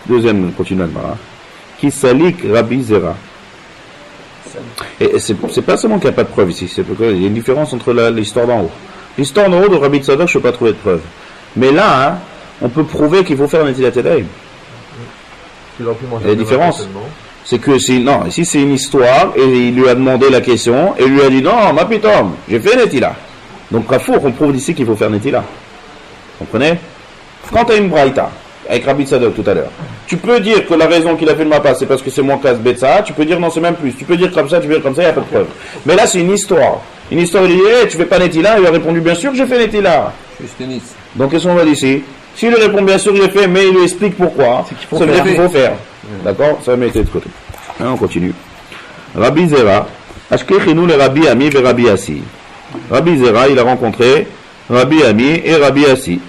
Deuxième, continuellement. Qui salik Rabbi Zera. Et c'est pas seulement qu'il n'y a pas de preuve ici, c'est qu'il y a une différence entre l'histoire d'en haut. L'histoire d'en haut de Rabbi Tzadok, je ne peux pas trouver de preuve. Mais là, hein, on peut prouver qu'il faut faire Netilat Yadayim. La différence, c'est que ici c'est une histoire, et il lui a demandé la question, et il lui a dit non, ma pitom, j'ai fait Netila. Donc Rafour, on prouve d'ici qu'il faut faire Netila. Vous comprenez? Quand tu as une braïta, avec Rabbi Tzadok tout à l'heure, tu peux dire que la raison qu'il a fait le mappa, c'est parce que c'est mon cas Betsa, tu peux dire non, c'est même plus. Tu peux dire comme ça, tu peux dire comme ça, il n'y a pas de preuve. Mais là, c'est une histoire. Une histoire, il dit, tu fais pas Netila, il a répondu, bien sûr que j'ai fait Netila. Donc qu'est-ce qu'on va dire ici? S'il lui répond, bien sûr, il le fait, mais il lui explique pourquoi. Ça veut dire qu'il faut faire. D'accord? Ça va mettre de côté. Hein, on continue. Rabbi Zera, Ashkechinu le Rabbi Ami et Rabbi Assi. Rabbi Zera, il a rencontré Rabbi Ami et Rabbi Assi.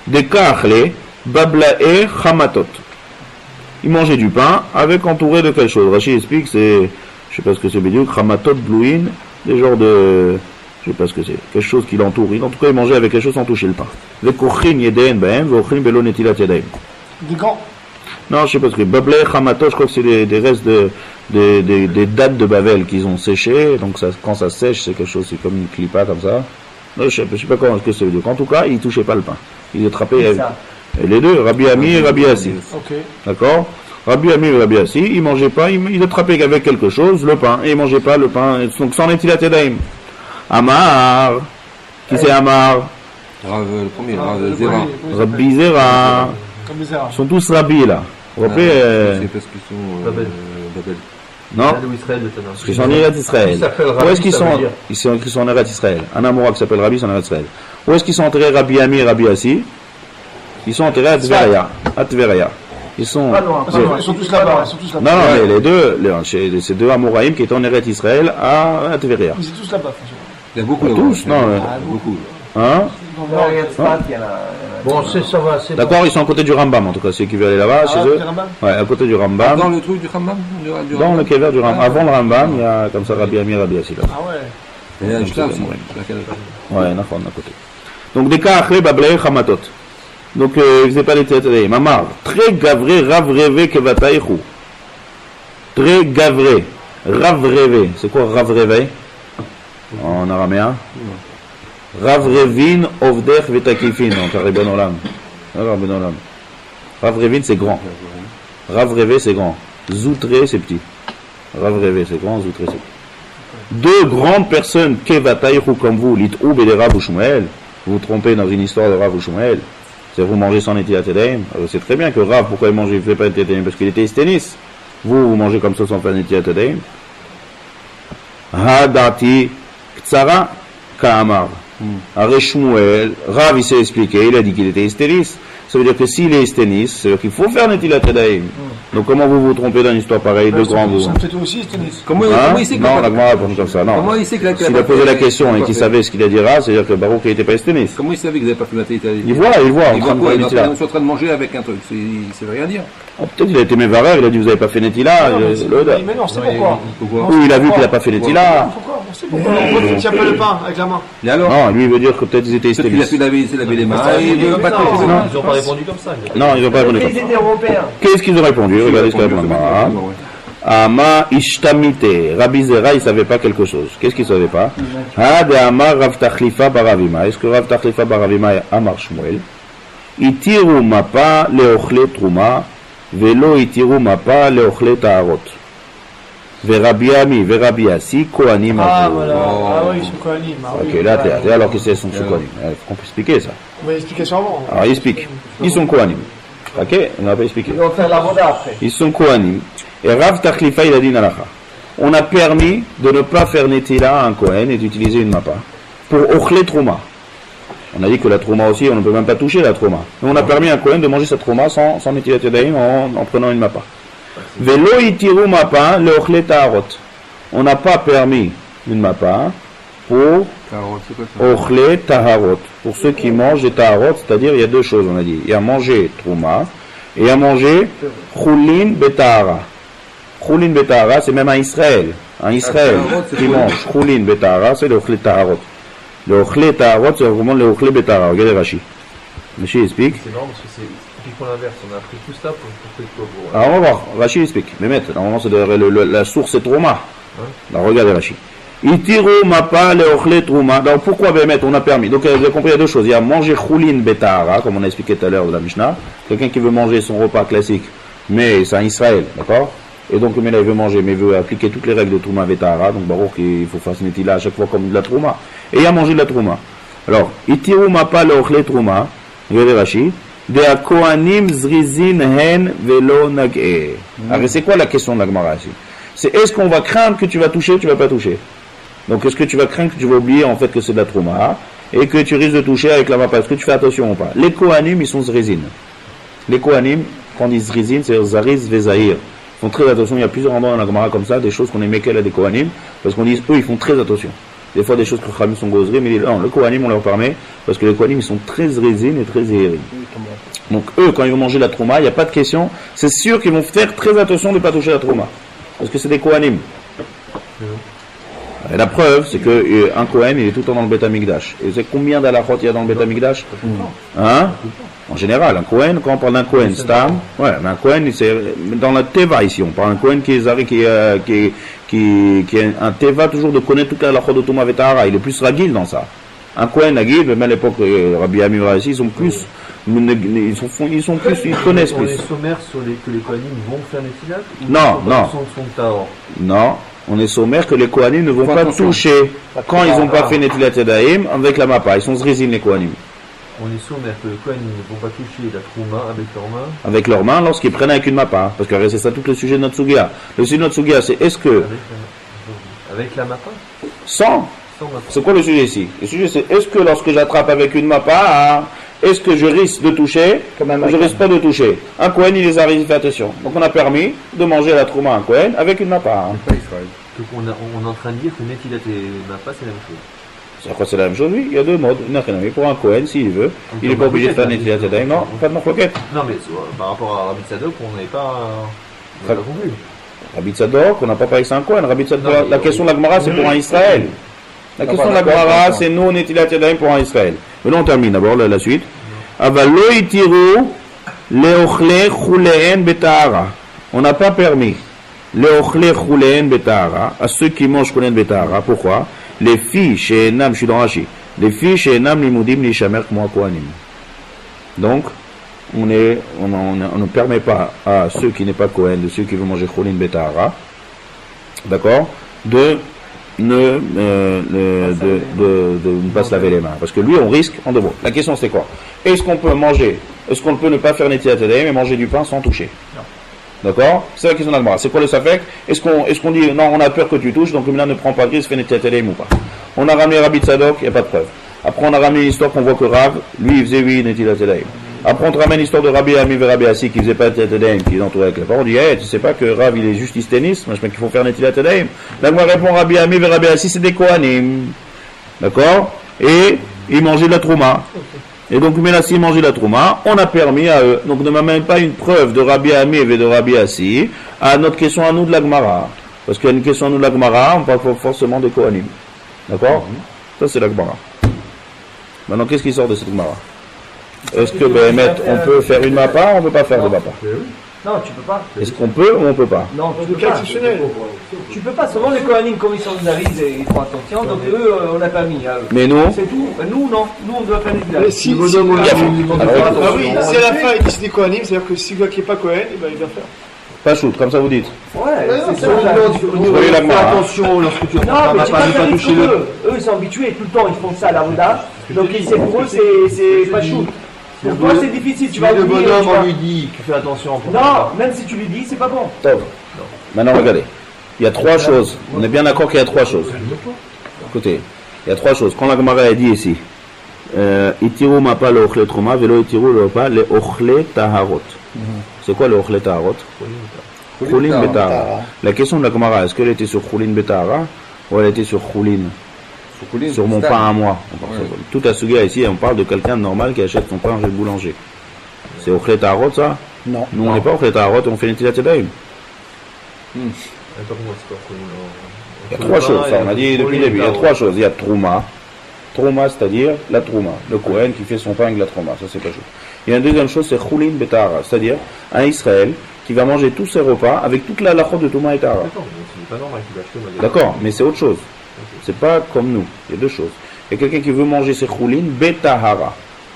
Des kachle, bablae, chamatot. Il mangeait du pain avec entouré de quelque chose. Rashi explique, c'est, je sais pas ce que c'est, bédiou, chamatot, blouin, des genres de, je sais pas ce que c'est, quelque chose qui l'entoure. En tout cas, il mangeait avec quelque chose sans toucher le pain. Des kochin yedeen bahem, vokhin belo netilat yadaim. Des gants. Non, je sais pas ce que c'est. Bablae, chamatot, je crois que c'est des restes des dattes de Babel qu'ils ont séchées. Donc ça, quand ça sèche, c'est quelque chose, c'est comme une clipa comme ça. Non, je sais pas comment ce que ça veut dire. En tout cas, il touchait pas le pain. Il attrapait les deux, Rabbi Ami et Rabbi Assi. Okay. D'accord? Rabbi Ami et Rabbi Assi, il mangeait pas, il attrapait avec quelque chose, le pain, et il mangeait pas le pain. Donc c'en est-il à Tedaïm? Amar. Qui c'est Amar? Le premier, Zera. Rabbi Zera. Ils sont tous Rabbi là. Vous vous rappelez? C'est parce qu'ils sont Babel. Non? Parce qu'ils sont en Eretz Israël. Où est-ce qu'ils sont? Ils sont en Eretz Israël. Un Amora qui s'appelle Rabbi, c'est en Eretz Israël. Où est-ce qu'ils sont enterrés Rabbi Ami et Rabbi Assi? Ils sont enterrés à Tveria. Ils sont tous là-bas. Non, mais les deux, ces deux Amoraïm qui étaient en Eretz Israël à Tveria. Ils sont tous là-bas. Il y a beaucoup de tous, non, beaucoup. Hein? Bon, ça va, c'est d'accord, ils sont à côté du Rambam, en tout cas, ceux qui veulent aller là-bas, chez eux. Ouais, à côté du Rambam. Dans le truc du Rambam? Dans le kever du Rambam. Avant le Rambam, il y a comme ça Rabbi Ami, Rabbi Assi là. Ah ouais. Et il y a juste là aussi. Ouais, d'accord, à côté. Donc, des cas après, Bablae, Chamatot. Donc, il faisait pas les têtes. Mamar, très gavré, rav rêvé, kevataïchou. Très gavré, rav rêvé. C'est quoi rav rêvé? En araméen? Rav revin, ovdech, vetakifin. En Karibon Olam. Rav revin, c'est grand. Rav rêvé, c'est grand. Zoutré, c'est petit. Rav rêvé, c'est grand. Zoutré, c'est petit. Deux grandes personnes, kevataïchou comme vous, l'itoub et les Rav ou Shmuel. Vous vous trompez dans une histoire de Rav ou Shmuel. C'est vous mangez sans Netilat Yadayim. C'est très bien que Rav, pourquoi il mangeait, il ne fait pas Netilat Yadayim? Parce qu'il était esténis. Vous mangez comme ça sans faire Netilat Yadayim. Hadati Ktsara Ka'amar. Aré Shmuel, Rav il s'est expliqué, il a dit qu'il était esténis. Ça veut dire que s'il est esténis, ça veut dire qu'il faut faire Netilat Yadayim. Donc comment vous vous trompez dans une histoire pareille, de grands vous? Ça me fait aussi esténis. Comment il sait que non, la Gemara répond comme ça. Non. Comment il sait que s'il a posé la question et qu'il savait ce qu'il a dit Rav, c'est-à-dire que Baruch n'était pas esténis. Comment il savait que vous n'avez pas fait Netilat Yadayim? Il voit, il voit quoi? Il est en train de manger avec un truc. Ça veut rien dire. Peut-être qu'il a été mévareur, il a dit vous n'avez pas fait Netila. Mais non, c'est pourquoi. Ou il a vu qu'il n'a pas fait Netila. Pourquoi? On sait pourquoi. On ne tient pas le pain avec la main. Et alors? Non, lui il veut dire que peut-être ils étaient esténis. Il a pu laver les mains. Ils n'ont pas répondu comme ça. Non, ils n'ont pas répondu comme ça. Qu'est-ce qu'ils ont répondu? Regardez ce qu'ils ont répondu. Ama ishtamite. Rabbi Zera, il ne savait pas quelque chose. Qu'est-ce qu'il ne savait pas? Had Amar Rav Tachlifa Baravima. Est-ce que Rav Tachlifa Baravima est Amar Shmuel? Itiru mapa leochle truma, velo itiru mapa leochle taharot. Verabi Ami, Verabi Assi, Kohanim. Ah voilà, ah oui, ils sont Kohanim. Ok, là t'es alors qu'ils sont Kohanim. Il faut qu'on peut expliquer ça. On va expliquer ça avant. Alors il explique. Ils sont Kohanim. Ok, on n'a pas expliqué. Ils vont faire la roda après. Ils sont Kohanim. Et Rav Tachlifa, il a dit Nalacha. On a permis de ne pas faire Netila à un Kohen et d'utiliser une mappa pour ochle truma. On a dit que la trouma aussi, on ne peut même pas toucher la trouma. Mais on a permis à un Kohen de manger sa trouma sans Netilat Yadayim en prenant une mappa. Velo itiru mappa le ochle taharot. On n'a pas permis une mappa pour ochle taharot. Pour ceux qui mangent des taharot, c'est-à-dire il y a deux choses, on a dit. Il y a manger trouma et il y a manger chulin betahara. Chulin betahara, c'est même un Israël. Un Israël qui mange chulin betahara, c'est le ochle taharot. Le ochle taharot, c'est vraiment le ochle betahara. Regardez Rashi. Rashi explique. C'est marrant parce que c'est typiquement l'inverse. On a appris tout ça pour quoi pour... Alors on va voir. Rashi explique. Mais maître, normalement c'est la source c'est trouma. Alors regardez Rashi. Itiru mapa le ochle trouma. Donc pourquoi Bémet on a permis? Donc vous avez compris il y a deux choses. Il y a manger chulin betahara, comme on a expliqué tout à l'heure de la Mishnah. Quelqu'un qui veut manger son repas classique, mais c'est un Israël, d'accord? Et donc le il veut manger, mais il veut appliquer toutes les règles de trouma betahara. Donc Baruch il faut faire ce netila à chaque fois comme de la trouma. Et il y a mangé de la trouma. Alors, itiru mapa le ochle trouma. Regardez Rashi. De kohanim zrizin hen velo nag'e. Alors c'est quoi la question de la Gemara ici? C'est est-ce qu'on va craindre que tu vas toucher ou tu vas pas toucher? Donc est-ce que tu vas craindre que tu vas oublier en fait que c'est de la trouma et que tu risques de toucher avec la mappa? Est-ce que tu fais attention ou pas? Les kohanim ils sont zrizin. Les kohanim quand on dit zrizin c'est zariz vezahir. Ils font très attention. Il y a plusieurs endroits dans la Gemara comme ça, des choses qu'on est mekel à des kohanim parce qu'on dit eux ils font très attention. Des fois, des choses que Khamim sont gozrim, mais non, le Kohanim, on leur permet, parce que les Kohanim, ils sont très résines et très zéhérim. Donc, eux, quand ils vont manger la trouma, il n'y a pas de question. C'est sûr qu'ils vont faire très attention de ne pas toucher la trouma. Parce que c'est des Kohanim. Et la preuve, c'est qu'un Kohen, il est tout le temps dans le Beth Amikdash. Et vous savez combien d'halachot il y a dans le Beth Amikdash? Hein? En général, un Kohen, quand on parle d'un Kohen Stam, ouais, mais un Kohen, c'est dans la Teva ici, on parle d'un Kohen qui est un Teva toujours de connaître toute la halachot de Touma Vetahara. Il est plus ragil dans ça. Un Kohen Agil, même à l'époque, Rabbi Ami ici, ils sont plus, ils connaissent plus. On est sommaire sur que les Kohanim vont faire les filates? Non. On est sommaire que les Kohanim ne vont pas toucher quand ils n'ont pas fait Netilat Yadayim avec la mappa. Ils sont zrizim les Kohanim. On est sommaire que les Kohanim ne vont pas toucher la trouma avec leurs mains. Avec leurs mains lorsqu'ils prennent avec une mappa. Parce que c'est ça tout le sujet de notre sugia. Le sujet de notre sugia, c'est est-ce que... Avec la mappa? Sans mappa. C'est quoi le sujet ici? Le sujet c'est est-ce que lorsque j'attrape avec une mappa, est-ce que je risque de toucher ou je risque pas de toucher? Un Kohen, il les a fait attention. Donc on a permis de manger la trouma à un Kohen avec une mappa. Donc on est en train de dire que Netilat et mappa c'est la même chose. C'est quoi, c'est la même chose? Oui, il y a deux modes. Pour un Kohen, s'il veut, il n'est pas obligé de faire Netilat Yadayim. Non, pas de marloquette. Non, mais par rapport à Rabbi Tzadok, on n'avait pas compris. Rabbi Tzadok, on n'a pas parlé que c'est un Kohen. Rabbi Tzadok, la question de la Gemara, c'est pour un Israël. La question de la Gemara, c'est nous, Netilat Yadayim pour un Israël. Mais là, on termine d'abord la suite. Avalo itiru leochle chuleen betahara. On n'a pas permis leochle chuleen betahara à ceux qui mangent chuleen betahara. Pourquoi? Les filles chez Enam, je suis dans Rashi. Les filles chez Enam limudim lishamer kmo kohanim. Donc, on ne permet pas à ceux qui n'est pas Kohen, de ceux qui veulent manger chuleen betahara, d'accord, de ne pas se laver les mains. Parce que lui, on risque en deux mots. La question, c'est quoi? Est-ce qu'on peut manger, est-ce qu'on peut ne pas faire Netilat Yadayim et manger du pain sans toucher? D'accord? C'est la question d'Agmara. C'est quoi le safek? Est-ce qu'on dit, non, on a peur que tu touches, donc là ne prend pas de risque, fais Netilat Yadayim ou pas? On a ramené Rabbi Tzadok, il n'y a pas de preuve. Après, on a ramené l'histoire qu'on voit que Rav, lui, il faisait oui, Netilat Yadayim. Après, on te ramène l'histoire de Rabbi Ami et Rabbi Assi qui faisait pas Netilat Yadayim, qui est entouré avec la parole. On dit, tu sais pas que Rav, il est justice tennis, mais qu'il faut faire Netilat Yadayim. Là, moi, répond Rabbi Ami et Rabbi Assi, c'est des Kohanim. D'accord? Et ils mangeaient de la trouma. Et donc, mais là, s'ils mangeaient de la trouma, on a permis à eux. Donc, ne m'amène pas une preuve de Rabbi Ami et de Rabbi Assi à notre question à nous de la Gemara. Parce qu'il y a une question à nous de la Gemara, on parle forcément des Kohanim. D'accord? Ça, c'est la Gemara. Maintenant, qu'est-ce qui sort de cette Gemara? Est-ce que, on peut faire une mappa ou on ne peut pas faire de mappa? Non, tu peux pas. Est-ce qu'on peut ou on ne peut pas? Non, tu peux pas. Tu peux pas. Seulement les Kohanim, comme ils sont navises et ils font attention, donc eux, on n'a pas mis. Mais nous? C'est tout. Nous, non. Nous, on doit faire des villages. Si à la fin, il dit c'est des Kohanim, c'est-à-dire que si le gars qui n'est pas Kohen, il va faire. Pas shoot, comme ça vous dites. Ouais, c'est ça. Fais attention lorsque tu non, mais c'est pas terrible pour eux. Eux, ils sont habitués tout le temps, ils font ça à la Rouda. Donc, pour eux, c'est pas shoot. Pour toi, c'est difficile. Tu vas le bonhomme, on lui dit, tu fais attention. Non, même si tu lui dis, c'est pas bon. Top. Maintenant, regardez. Il y a trois choses. On est bien d'accord qu'il y a trois choses. Écoutez, il y a trois choses. Quand la Gemara a dit ici, itiru mapa le ochle truma, velo itiru le pas le ochle taharot. C'est quoi le ochle taharot? Choulin betahara. La question de la Gemara, est-ce qu'elle était sur choulin betahara ou elle était sur choulin? Sur mon pain à moi. Tout à sugia ici, on parle de quelqu'un de normal qui achète son pain chez le boulanger. C'est ochle taharot ça? Non. Nous on n'est pas ochle taharot, on fait Netilat Yadayim. Il y a trois choses, ça on a dit depuis le début. Il y a trois choses. Il y a trouma. Trouma, c'est-à-dire la trouma. Le Kohen qui fait son pain avec la trouma. Ça c'est pas juste. Il y a une deuxième chose, c'est choulin betahara. C'est-à-dire un Israël qui va manger tous ses repas avec toute la halachot de Touma et Tahara. D'accord, mais c'est autre chose. C'est pas comme nous. Il y a deux choses. Il y a quelqu'un qui veut manger ses choulin betahara.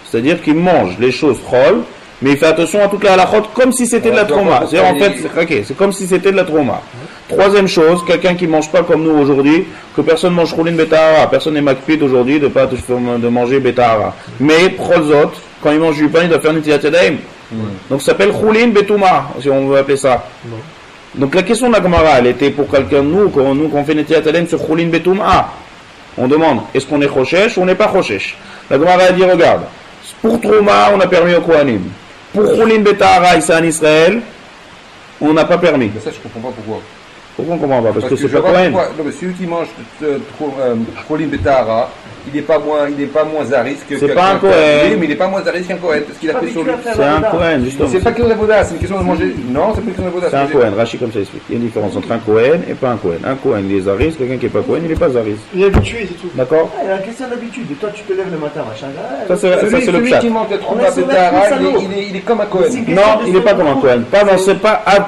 C'est-à-dire qu'il mange les choses chol, mais il fait attention à toute la halachot comme si c'était de la trauma. C'est-à-dire en fait, c'est comme si c'était de la trauma. Troisième chose, quelqu'un qui mange pas comme nous aujourd'hui, que personne mange choulin betahara. Personne n'est makpid aujourd'hui de manger betahara. Mais prozot, quand il mange du pain, il doit faire Netilat Yadayim. Donc ça s'appelle choulin betouma, si on veut appeler ça. Donc la question de la Gemara, elle était pour quelqu'un de nous, quand on fait Netilat Yadayim sur choulin betouma. On demande, est-ce qu'on est choshesh ou on n'est pas choshesh? La Gemara a dit, regarde, pour trouma, on a permis au Kohanim. Pour choulin betahara, ici en Israël, on n'a pas permis. Mais ça, je comprends pas pourquoi. Pourquoi on comprend pas? Parce que c'est je pas vois Cohen. pourquoi- Non, mais celui qui mange Cholim Betahara, il n'est pas moins à risque que C'est pas un qu'un Cohen. Oui, mais il n'est pas moins à risque qu'un Cohen, parce qu'il a fait sur lui. C'est un Cohen, justement. C'est pas une question d'avoda, c'est une question de manger. Non, c'est pas une question d'avoda. C'est un Cohen, Rachid comme ça explique. Il y a une différence entre un Cohen et pas un Cohen. Un Cohen, il est Zaris, quelqu'un qui n'est pas Cohen, il n'est pas Zaris. Il est habitué, c'est tout. D'accord? Il y a une question d'habitude. Et toi, tu te lèves le matin, machin. Ça, c'est le Celui pshat. qui mange le On est Trouma sur la Betahara, cuisse à l'eau. il est comme un Cohen. Non, il n'est pas comme un Cohen. C'est pas à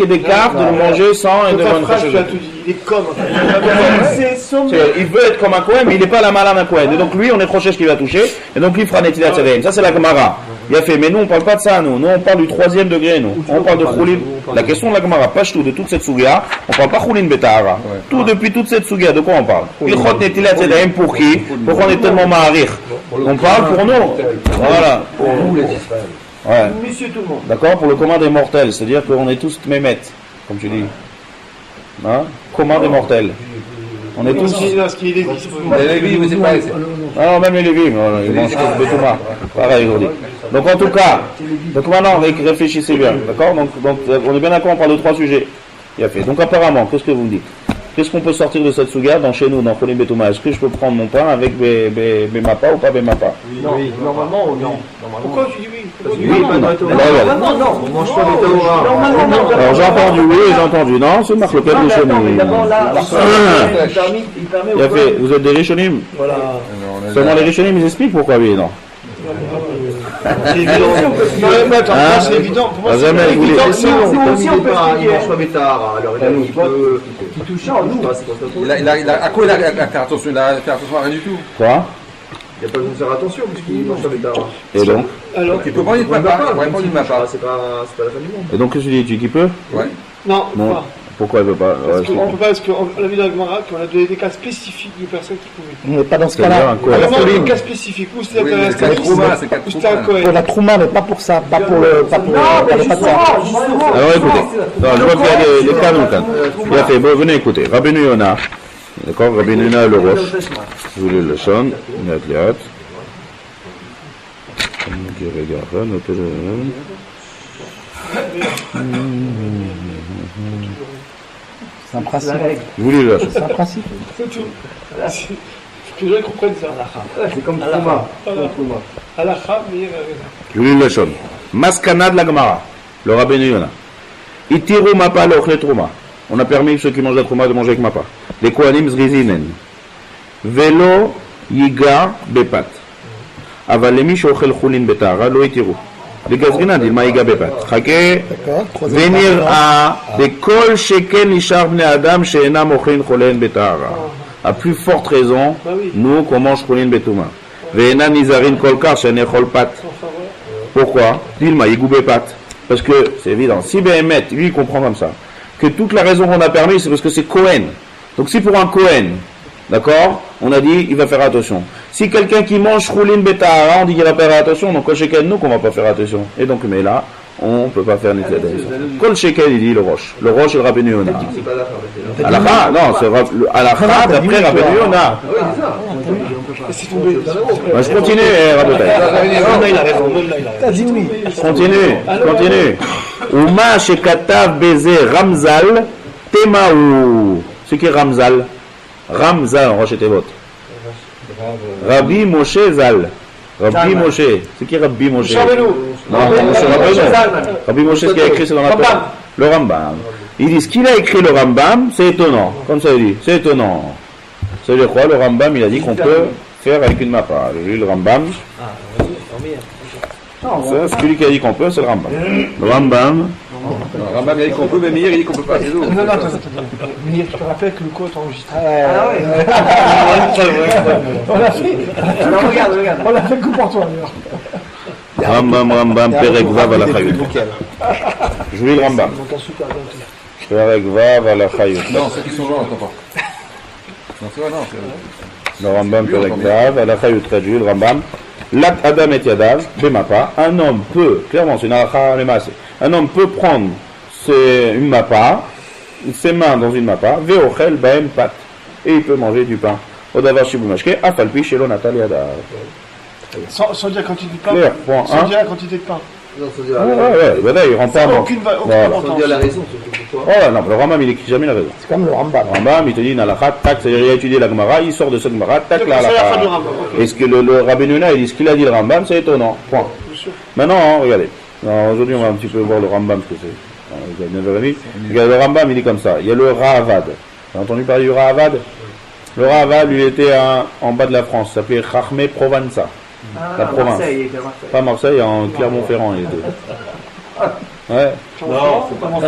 d'écart de le manger sans et Dans devant ta une phrase, tu as chachette. tout dit. Il est comme. En fait. C'est son. Il veut être comme un Cohen, mais il n'est pas la malade d'un Cohen. Et donc lui, on est Rochesh qui va toucher, et donc lui fera Netilat Yadayim. Ça, c'est la Gemara. Il a fait, mais nous, on parle pas de ça, nous. Nous, on parle du troisième degré, nous. On parle de Choulin. La question de la Gemara, pas tout de toute cette Sougia, on parle pas Choulin Betahara. Tout depuis toute cette Sougia, de quoi on parle? Ilchot Netilat Yadayim pour qui? Pourquoi on est tellement maharir? On parle pour nous. Voilà. Ouais. Monsieur tout le monde. D'accord? Pour le commun des mortels, c'est-à-dire qu'on est tous mémettes, comme tu dis. Hein? Commun des mortels. On est tous. Ce qui est Lévi, c'est pas. Les Lévi, mais c'est pas. Ah non, même les Lévis, ils mangent tous Betouma. Pareil aujourd'hui. Donc en tout cas, donc maintenant réfléchissez bien, d'accord? Donc on est bien d'accord, on parle de trois sujets. Il a fait. Donc apparemment, qu'est-ce que vous me dites? Qu'est-ce qu'on peut sortir de cette souga dans chez nous, dans Cholim Betouma? Est-ce que je peux prendre mon pain avec Bemapa ou pas Bemapa? Non, normalement, non. Pourquoi tu dis oui? Pourquoi tu dis Oui, oui? Non. On mange pas des Torah. Normalement, non. Alors j'ai entendu oui et j'ai entendu non, c'est Marc Lequel Non, mais Rishonim. attends, mais d'abord là, il permet Il a fait, vous êtes des Rishonim? Voilà. Seulement les Rishonim, ils expliquent pourquoi oui et non. C'est évident. Non, mais attends, Hein? c'est évident. Pour moi, Ah, c'est jamais, vous voulez- évident. Nous aussi, on peut Il expliquer. mange pas Betahara. Alors il peut. Qui touche en nous. À quoi il a faire attention? Il a fait attention à rien du tout. Quoi? Il n'y a pas besoin de faire attention puisqu'il mange pas Betahara. Et donc? Alors, Il peut pas dire de ma part. Il pourrait prendre de ma part. C'est pas la fin du monde. Et donc qu'est-ce que tu dis? Tu qui peut? Ouais. non, Non. pas. Pourquoi il veut pas? Parce Ouais, qu'on peut pas, parce qu'on a vu dans la Gemara qu'on a donné des cas spécifiques de personnes qui pouvaient. Mais pas dans ce c'est-à-dire cas-là. un Cohen. Alors, des cas spécifiques, où c'était Oui, mais un c'est le Trouma, c'est le où c'était un Trouma. Pour Cohen. la Trouma, mais pas pour ça. Pas pour le. Pas pour Non, mais pas de ça. justement. Alors écoutez, non, je vois qu'il y a des cas dans le cas. Il a fait, bon, venez écouter. Rabbeinu Yona, d'accord? Rabbeinu Yona le Roche. Je voulais le son, Liat. C'est un principe. Je voulais le son. C'est un principe. C'est tout. Que les gens comprennent ça. C'est comme Trouma. Halakha, mais Je voulais le son. Maskana de la Gemara, le Rabbeinu Yona. Itiru mapa le trouma. On a permis ceux qui mangent la trouma de manger avec mapa. Les kohanim zrizinen. Velo yiga bepat. אבל למי שאוכל חולין בטהרה לא יתירו. לגזרינן דילמה ייגע בפת. חכה, ונראה בכל שכן נשאר בני אדם שאינם אוכלים חולין בטהרה. À plus forte raison, nous qu'on mange חולין בטומאה. ואינם נזהרים כל כך שנאכול פת. Pourquoi? דילמה ייגעו בפת. Parce que c'est évident, si Béhémet, lui il comprend comme ça, que toute la raison qu'on a permis c'est parce que c'est Cohen. Donc si pour un Cohen, d'accord, on a dit il va faire attention. Si quelqu'un qui mange Choulin Betahara, on dit qu'il va faire attention, donc Kol Shekel nous qu'on va pas faire attention. Et donc mais là, on peut pas faire Netilat Yadayim. Kol Shekel il dit le Roche et le Rabbeinu Yona. C'est pas la fin. Alakha, non, c'est Alakha d'après Rabbeinu Yona. Oui, c'est ça. c'est tombé. Bah, je continue, Rabotai. Il a raison, même là, il a raison. T'as dit oui. Continue. Uma shekatav beze Ramzal Temaou. Ce qui est Ramzal. Ramzal en Rosh Tevot. Rabbi Moshe Zal. Rabbi Moshe. C'est qui Rabbi Moshe? Non, c'est Rabbi Moshe, ce qu'il a écrit, c'est dans la Torah. Le Rambam. Il dit ce qu'il a écrit le Rambam, c'est étonnant. Comme ça il dit, c'est étonnant. Ça veut dire quoi? Le Rambam, il a dit qu'on peut faire avec une mappa. J'ai lu le Rambam. C'est celui qui a dit qu'on peut, c'est le Rambam. Le Rambam. Rambam il dit qu'on peut, mais Meir il dit qu'on peut pas. C'est tout. Non, attends. Mais tu te rappelles que le code enregistré. Ah ouais. On l'a fait. Alors regarde. On l'a fait que pour toi d'ailleurs. Rambam, Perek Vav à la Chayut. Je lis le Rambam. Perek Vav à la Chayut. Non, ceux qui sont là, on n'entend pas. Non, c'est vrai, non. Le Rambam, Perek Vav à la Chayut, traduit le Rambam. Lat Adam et Yadav, Bemapa. Un homme peut, clairement, c'est une halakha lemassé. Un homme peut prendre une mappa, ses mains dans une mappa, veochel baem pat, et il peut manger du pain. Odavar shibumashke, afalpi shelo natal yadav. Sans dire quantité de pain. Clair, point Sans 1. dire la quantité de pain. Non, faut dire Ouais, voilà, il rend pas Sans mort. aucune Voilà. faut dire la raison. vois. Oh non, le Rambam il écrit jamais la raison. C'est comme le Rambam. Le Rambam il te dit une halakha, tac, c'est-à-dire il a étudié la Gemara, il sort de cette Gemara, tac, Donc, la c'est la fin halakha. du Rambam, ok. Et ce que le Rabbi Nuna il dit, ce qu'il a dit le Rambam, c'est étonnant. Point. Bien sûr. Maintenant, regardez. Non, aujourd'hui on va un petit peu voir le Rambam ce que c'est. Vous avez 9h30. Regarde, le Rambam il dit comme ça. Il y a le Ra'avad. Vous avez entendu parler du Ra'avad? Le Ra'avad, lui, était en bas de la France. Ça s'appelait Chachmé Provenza. La province. Marseille, il était à Marseille. Pas Marseille, en Clermont-Ferrand, les deux. Ouais. Non, c'est pas moi,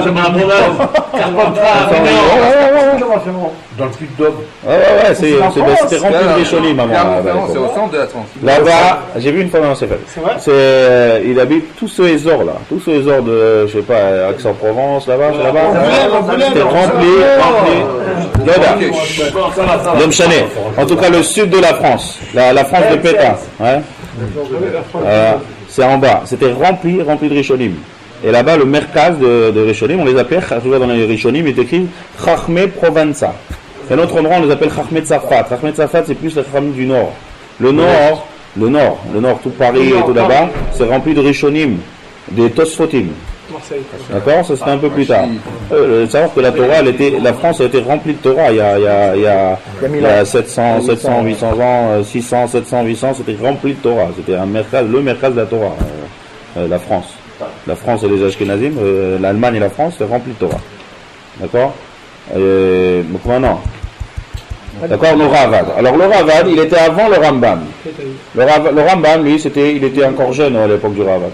j'ai ma monnaie. Carpentras, Dans le Puy-de-Dôme. Ouais, c'était rempli de Rishonim, maman. C'est au centre de la France. Là-bas, j'ai vu une fois dans ses fêtes. C'est vrai? Il habite tous ces ors là, tous ces ors de, je sais pas, Aix-en-Provence, là-bas, c'est là-bas. C'était rempli. Regarde. Lemchané. En tout cas, le sud de la France, la France de Pétain. Ouais. C'est en bas. C'était rempli de Rishonim. Et là-bas, le merkaz de Rishonim, on les appelle, je vois dans les Rishonim, il est écrit Chachmé Provenza. Et un autre endroit, on les appelle Chachmé Tzafat. Chachmé Tzafat, c'est plus la famille du nord. Le nord, tout Paris et tout là-bas, c'est rempli de Rishonim, des Tosfotim. Marseille. D'accord? Ça c'était un peu plus tard. Savoir que la Torah, la France a été remplie de Torah il y a 700, 800 ans, 600, 700, 800, c'était rempli de Torah. C'était le merkaz de la Torah, la France. La France et les Ashkenazim, l'Allemagne et la France, c'est rempli de Torah. D'accord? Donc maintenant, d'accord, le Ra'avad. Alors le Ra'avad, il était avant le Rambam. Le Rambam, lui, il était encore jeune à l'époque du Ra'avad.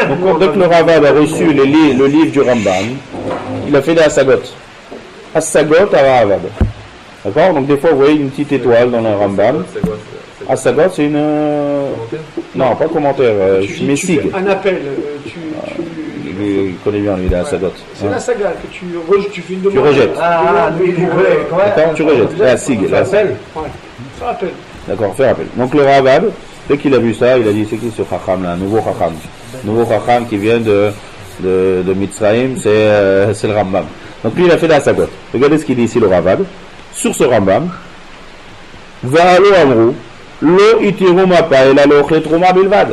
Donc dès que le Ra'avad a reçu le livre du Rambam, il a fait des Hasagot. Hasagot à Ra'avad. D'accord? Donc des fois, vous voyez une petite étoile dans le Rambam. Hasagot, c'est une... Non, pas commentaire, mais sig. Un appel, Il connaît bien, lui, la Hasagot. c'est la saga que tu fais une demande. Tu rejettes. Ah, lui, il est vrai. D'accord, tu rejettes. La sig, la Appel. Ouais, ça appelle. D'accord, fais appel. Donc le Ra'avad, dès qu'il a vu ça, il a dit c'est qui ce Chacham là, un nouveau Chacham. Nouveau Chacham qui vient de Mitzrayim, c'est le Rambam. Donc lui il a fait la Hasagot. Regardez ce qu'il dit ici le Ra'avad. Sur ce Rambam, Va'alo Amrou, Lo itiru mapa et la lo chetruma bilvad.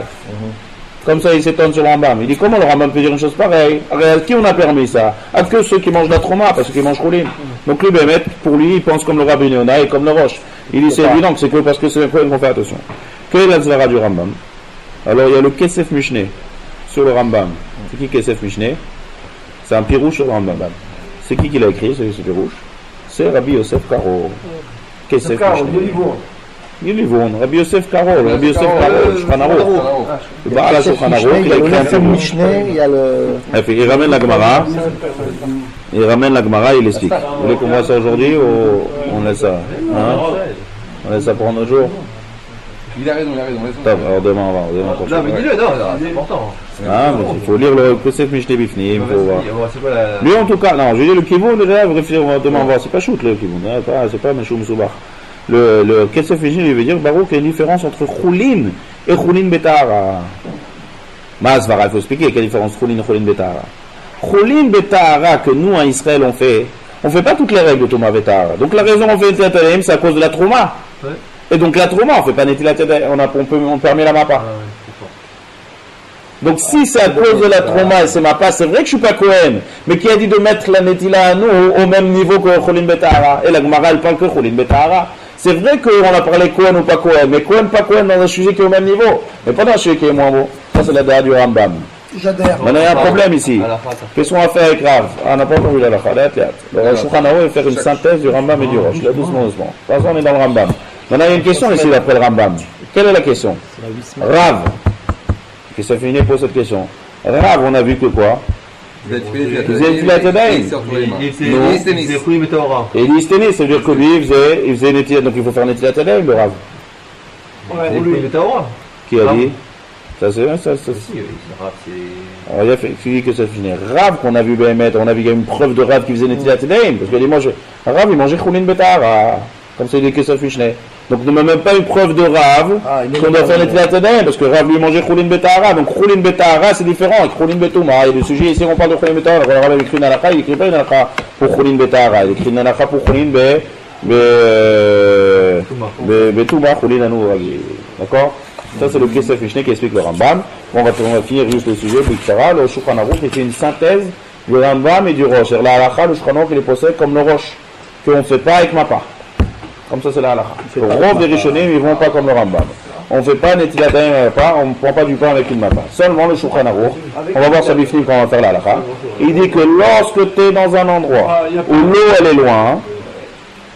Comme ça il s'étonne sur le Rambam. Il dit comment le Rambam peut dire une chose pareille? À qui on a permis ça? À que ceux qui mangent la trauma, parce qu'ils mangent choulin. Donc lui, Bémet, pour lui, il pense comme le Rabbi Yonah et comme le Roche. Il dit c'est évident que c'est que parce que c'est quoi qu'on fait attention. Quelle est la tzvara du Rambam? Alors il y a le Kesef Mishneh sur le Rambam. C'est qui Kesef Mishneh? C'est un pirouche sur le Rambam. C'est qui l'a écrit, ce pirouche? C'est Rabbi Yosef Karo. Kesef Mishneh. Rabbi Yosef Karo, Rabbi Yosef Karo, Shulchan Aruch. Le Baal HaShulchan Aruch, il a écrit un pirouche. Il y a le... Il ramène la Gemara. Il explique. Vous voulez qu'on voit ça aujourd'hui ou on laisse ça? On laisse ça pour un autre jour? Il a raison. Top, alors demain on va. Non, mais dis-le, non, c'est important. Ah, mais il faut lire le Kesef Mishneh Bifnim, il faut voir. C'est quoi la... Lui en tout cas, non, je dis le Kivun, déjà, demain on va voir. C'est pas shoot le Kivun, c'est pas Meshoum Soubach. Le Kesef Mishneh, il veut dire, Baruch, il y a une différence entre Choulin et Choulin Betara. Masvara, il faut expliquer quelle différence Choulin et Choulin Betara. Choulin Betara que nous en Israël on fait pas toutes les règles de Thomas Betara. Donc la raison on fait Netilat Yadayim, c'est à cause de la Trouma. Ouais. Et donc la Trouma, on fait pas Netilat Yadayim, on permet la Mappa. Donc si c'est à cause de la Trouma et c'est Mappa, c'est vrai que je suis pas Kohen, mais qui a dit de mettre la Netila à nous au même niveau que Choulin Betara? Et la Gemara elle parle que Choulin Betara. C'est vrai qu'on a parlé Kohen ou pas Kohen, mais Kohen pas Kohen dans un sujet qui est au même niveau, mais pas dans un sujet qui est moins beau. Ça c'est la date du Rambam. J'adhère. Maintenant il y a un problème ici. Qu'est-ce qu'on va faire avec Rav? On n'a pas encore vu la lacha. Le Shulchan Aruch va faire une synthèse du Rambam et du Rosh. Là doucement. De toute façon on est dans le Rambam. Maintenant il y a une question ici d'après le Rambam. Quelle est la question? Rav. Qu'est-ce que ça finit pour cette question? Rav, on a vu que quoi? Et l'Isténé, ça veut dire que lui, il faisait Netilat, donc il faut faire Netilat Yadayim, le Rav. Qui a dit? Ça c'est ça. Alors il a fait que ça finit. Rav qu'on a vu Béhémet, on a vu qu'il y a une preuve de Rav qui faisait Netilat Yadayim, parce que Rav il mangeait Choulin Betara, comme c'est dit que ça fichait. Donc ne m'a même pas une preuve de Rav qu'on doit faire Netilat Yadayim, parce que Rav lui mangeait Choulin Betara, donc Choulin Betara c'est différent avec Choulin Betouma. Il y a des sujets ici on parle de Choulin Betara, alors Rav écrit une halakha, il écrit pas une halakha pour Choulin Betara, il écrit une halakha pour Choulin Betouma, Choulin Anou, d'accord? Ça c'est le Kesef Mishneh qui explique le Rambam. On va finir juste le sujet, le Shulchan Aruch qui fait une synthèse du Rambam et du Rosh. La halakha, le Shulchan Aruch, il est possède comme le Rosh, qu'on ne fait pas avec Mappa. Comme ça, c'est la halakha. Le Rov des Rishonim, ils ne vont pas comme le Rambam. On ne fait pas Netilat Dayim avec Mappa, on ne prend pas du pain avec une Mappa. Seulement le Shulchan Aruch, on va voir ça bifnim quand on va faire la halakha. Il dit que lorsque tu es dans un endroit où l'eau elle est loin,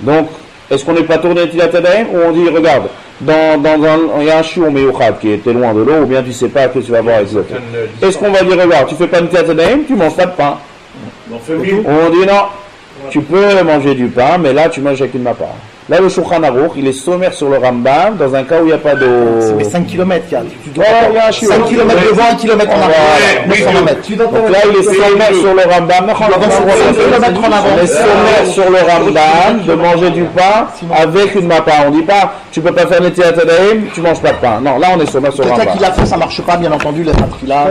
donc est-ce qu'on n'est pas tourné Netilat Dayim ou on dit regarde, il y a un chiot meyouchad qui était loin de l'eau, ou bien tu ne sais pas que tu vas voir avec l'eau. Est-ce qu'on va dire regarde, tu fais pas Netilat Dayim, tu manges pas de pain. On dit non, tu peux manger du pain, mais là tu manges avec une Mappa. Là, le Shulchan Aruch, il est sommaire sur le Rambam, dans un cas où il n'y a pas d'eau. C'est 5 km, il y a. Il y a un chiot. 5 km devant, 1 km en arrière. 900 mètres. Donc là, il est sommaire sur le Rambam. On est sommaire sur le Rambam de manger du pain avec une Mappa. On ne dit pas, tu ne peux pas faire Netilat Dayim, tu ne manges pas de pain. Non, là, on est sommaire sur le Rambam. Quelqu'un qui l'a fait, ça ne marche pas, bien entendu, il a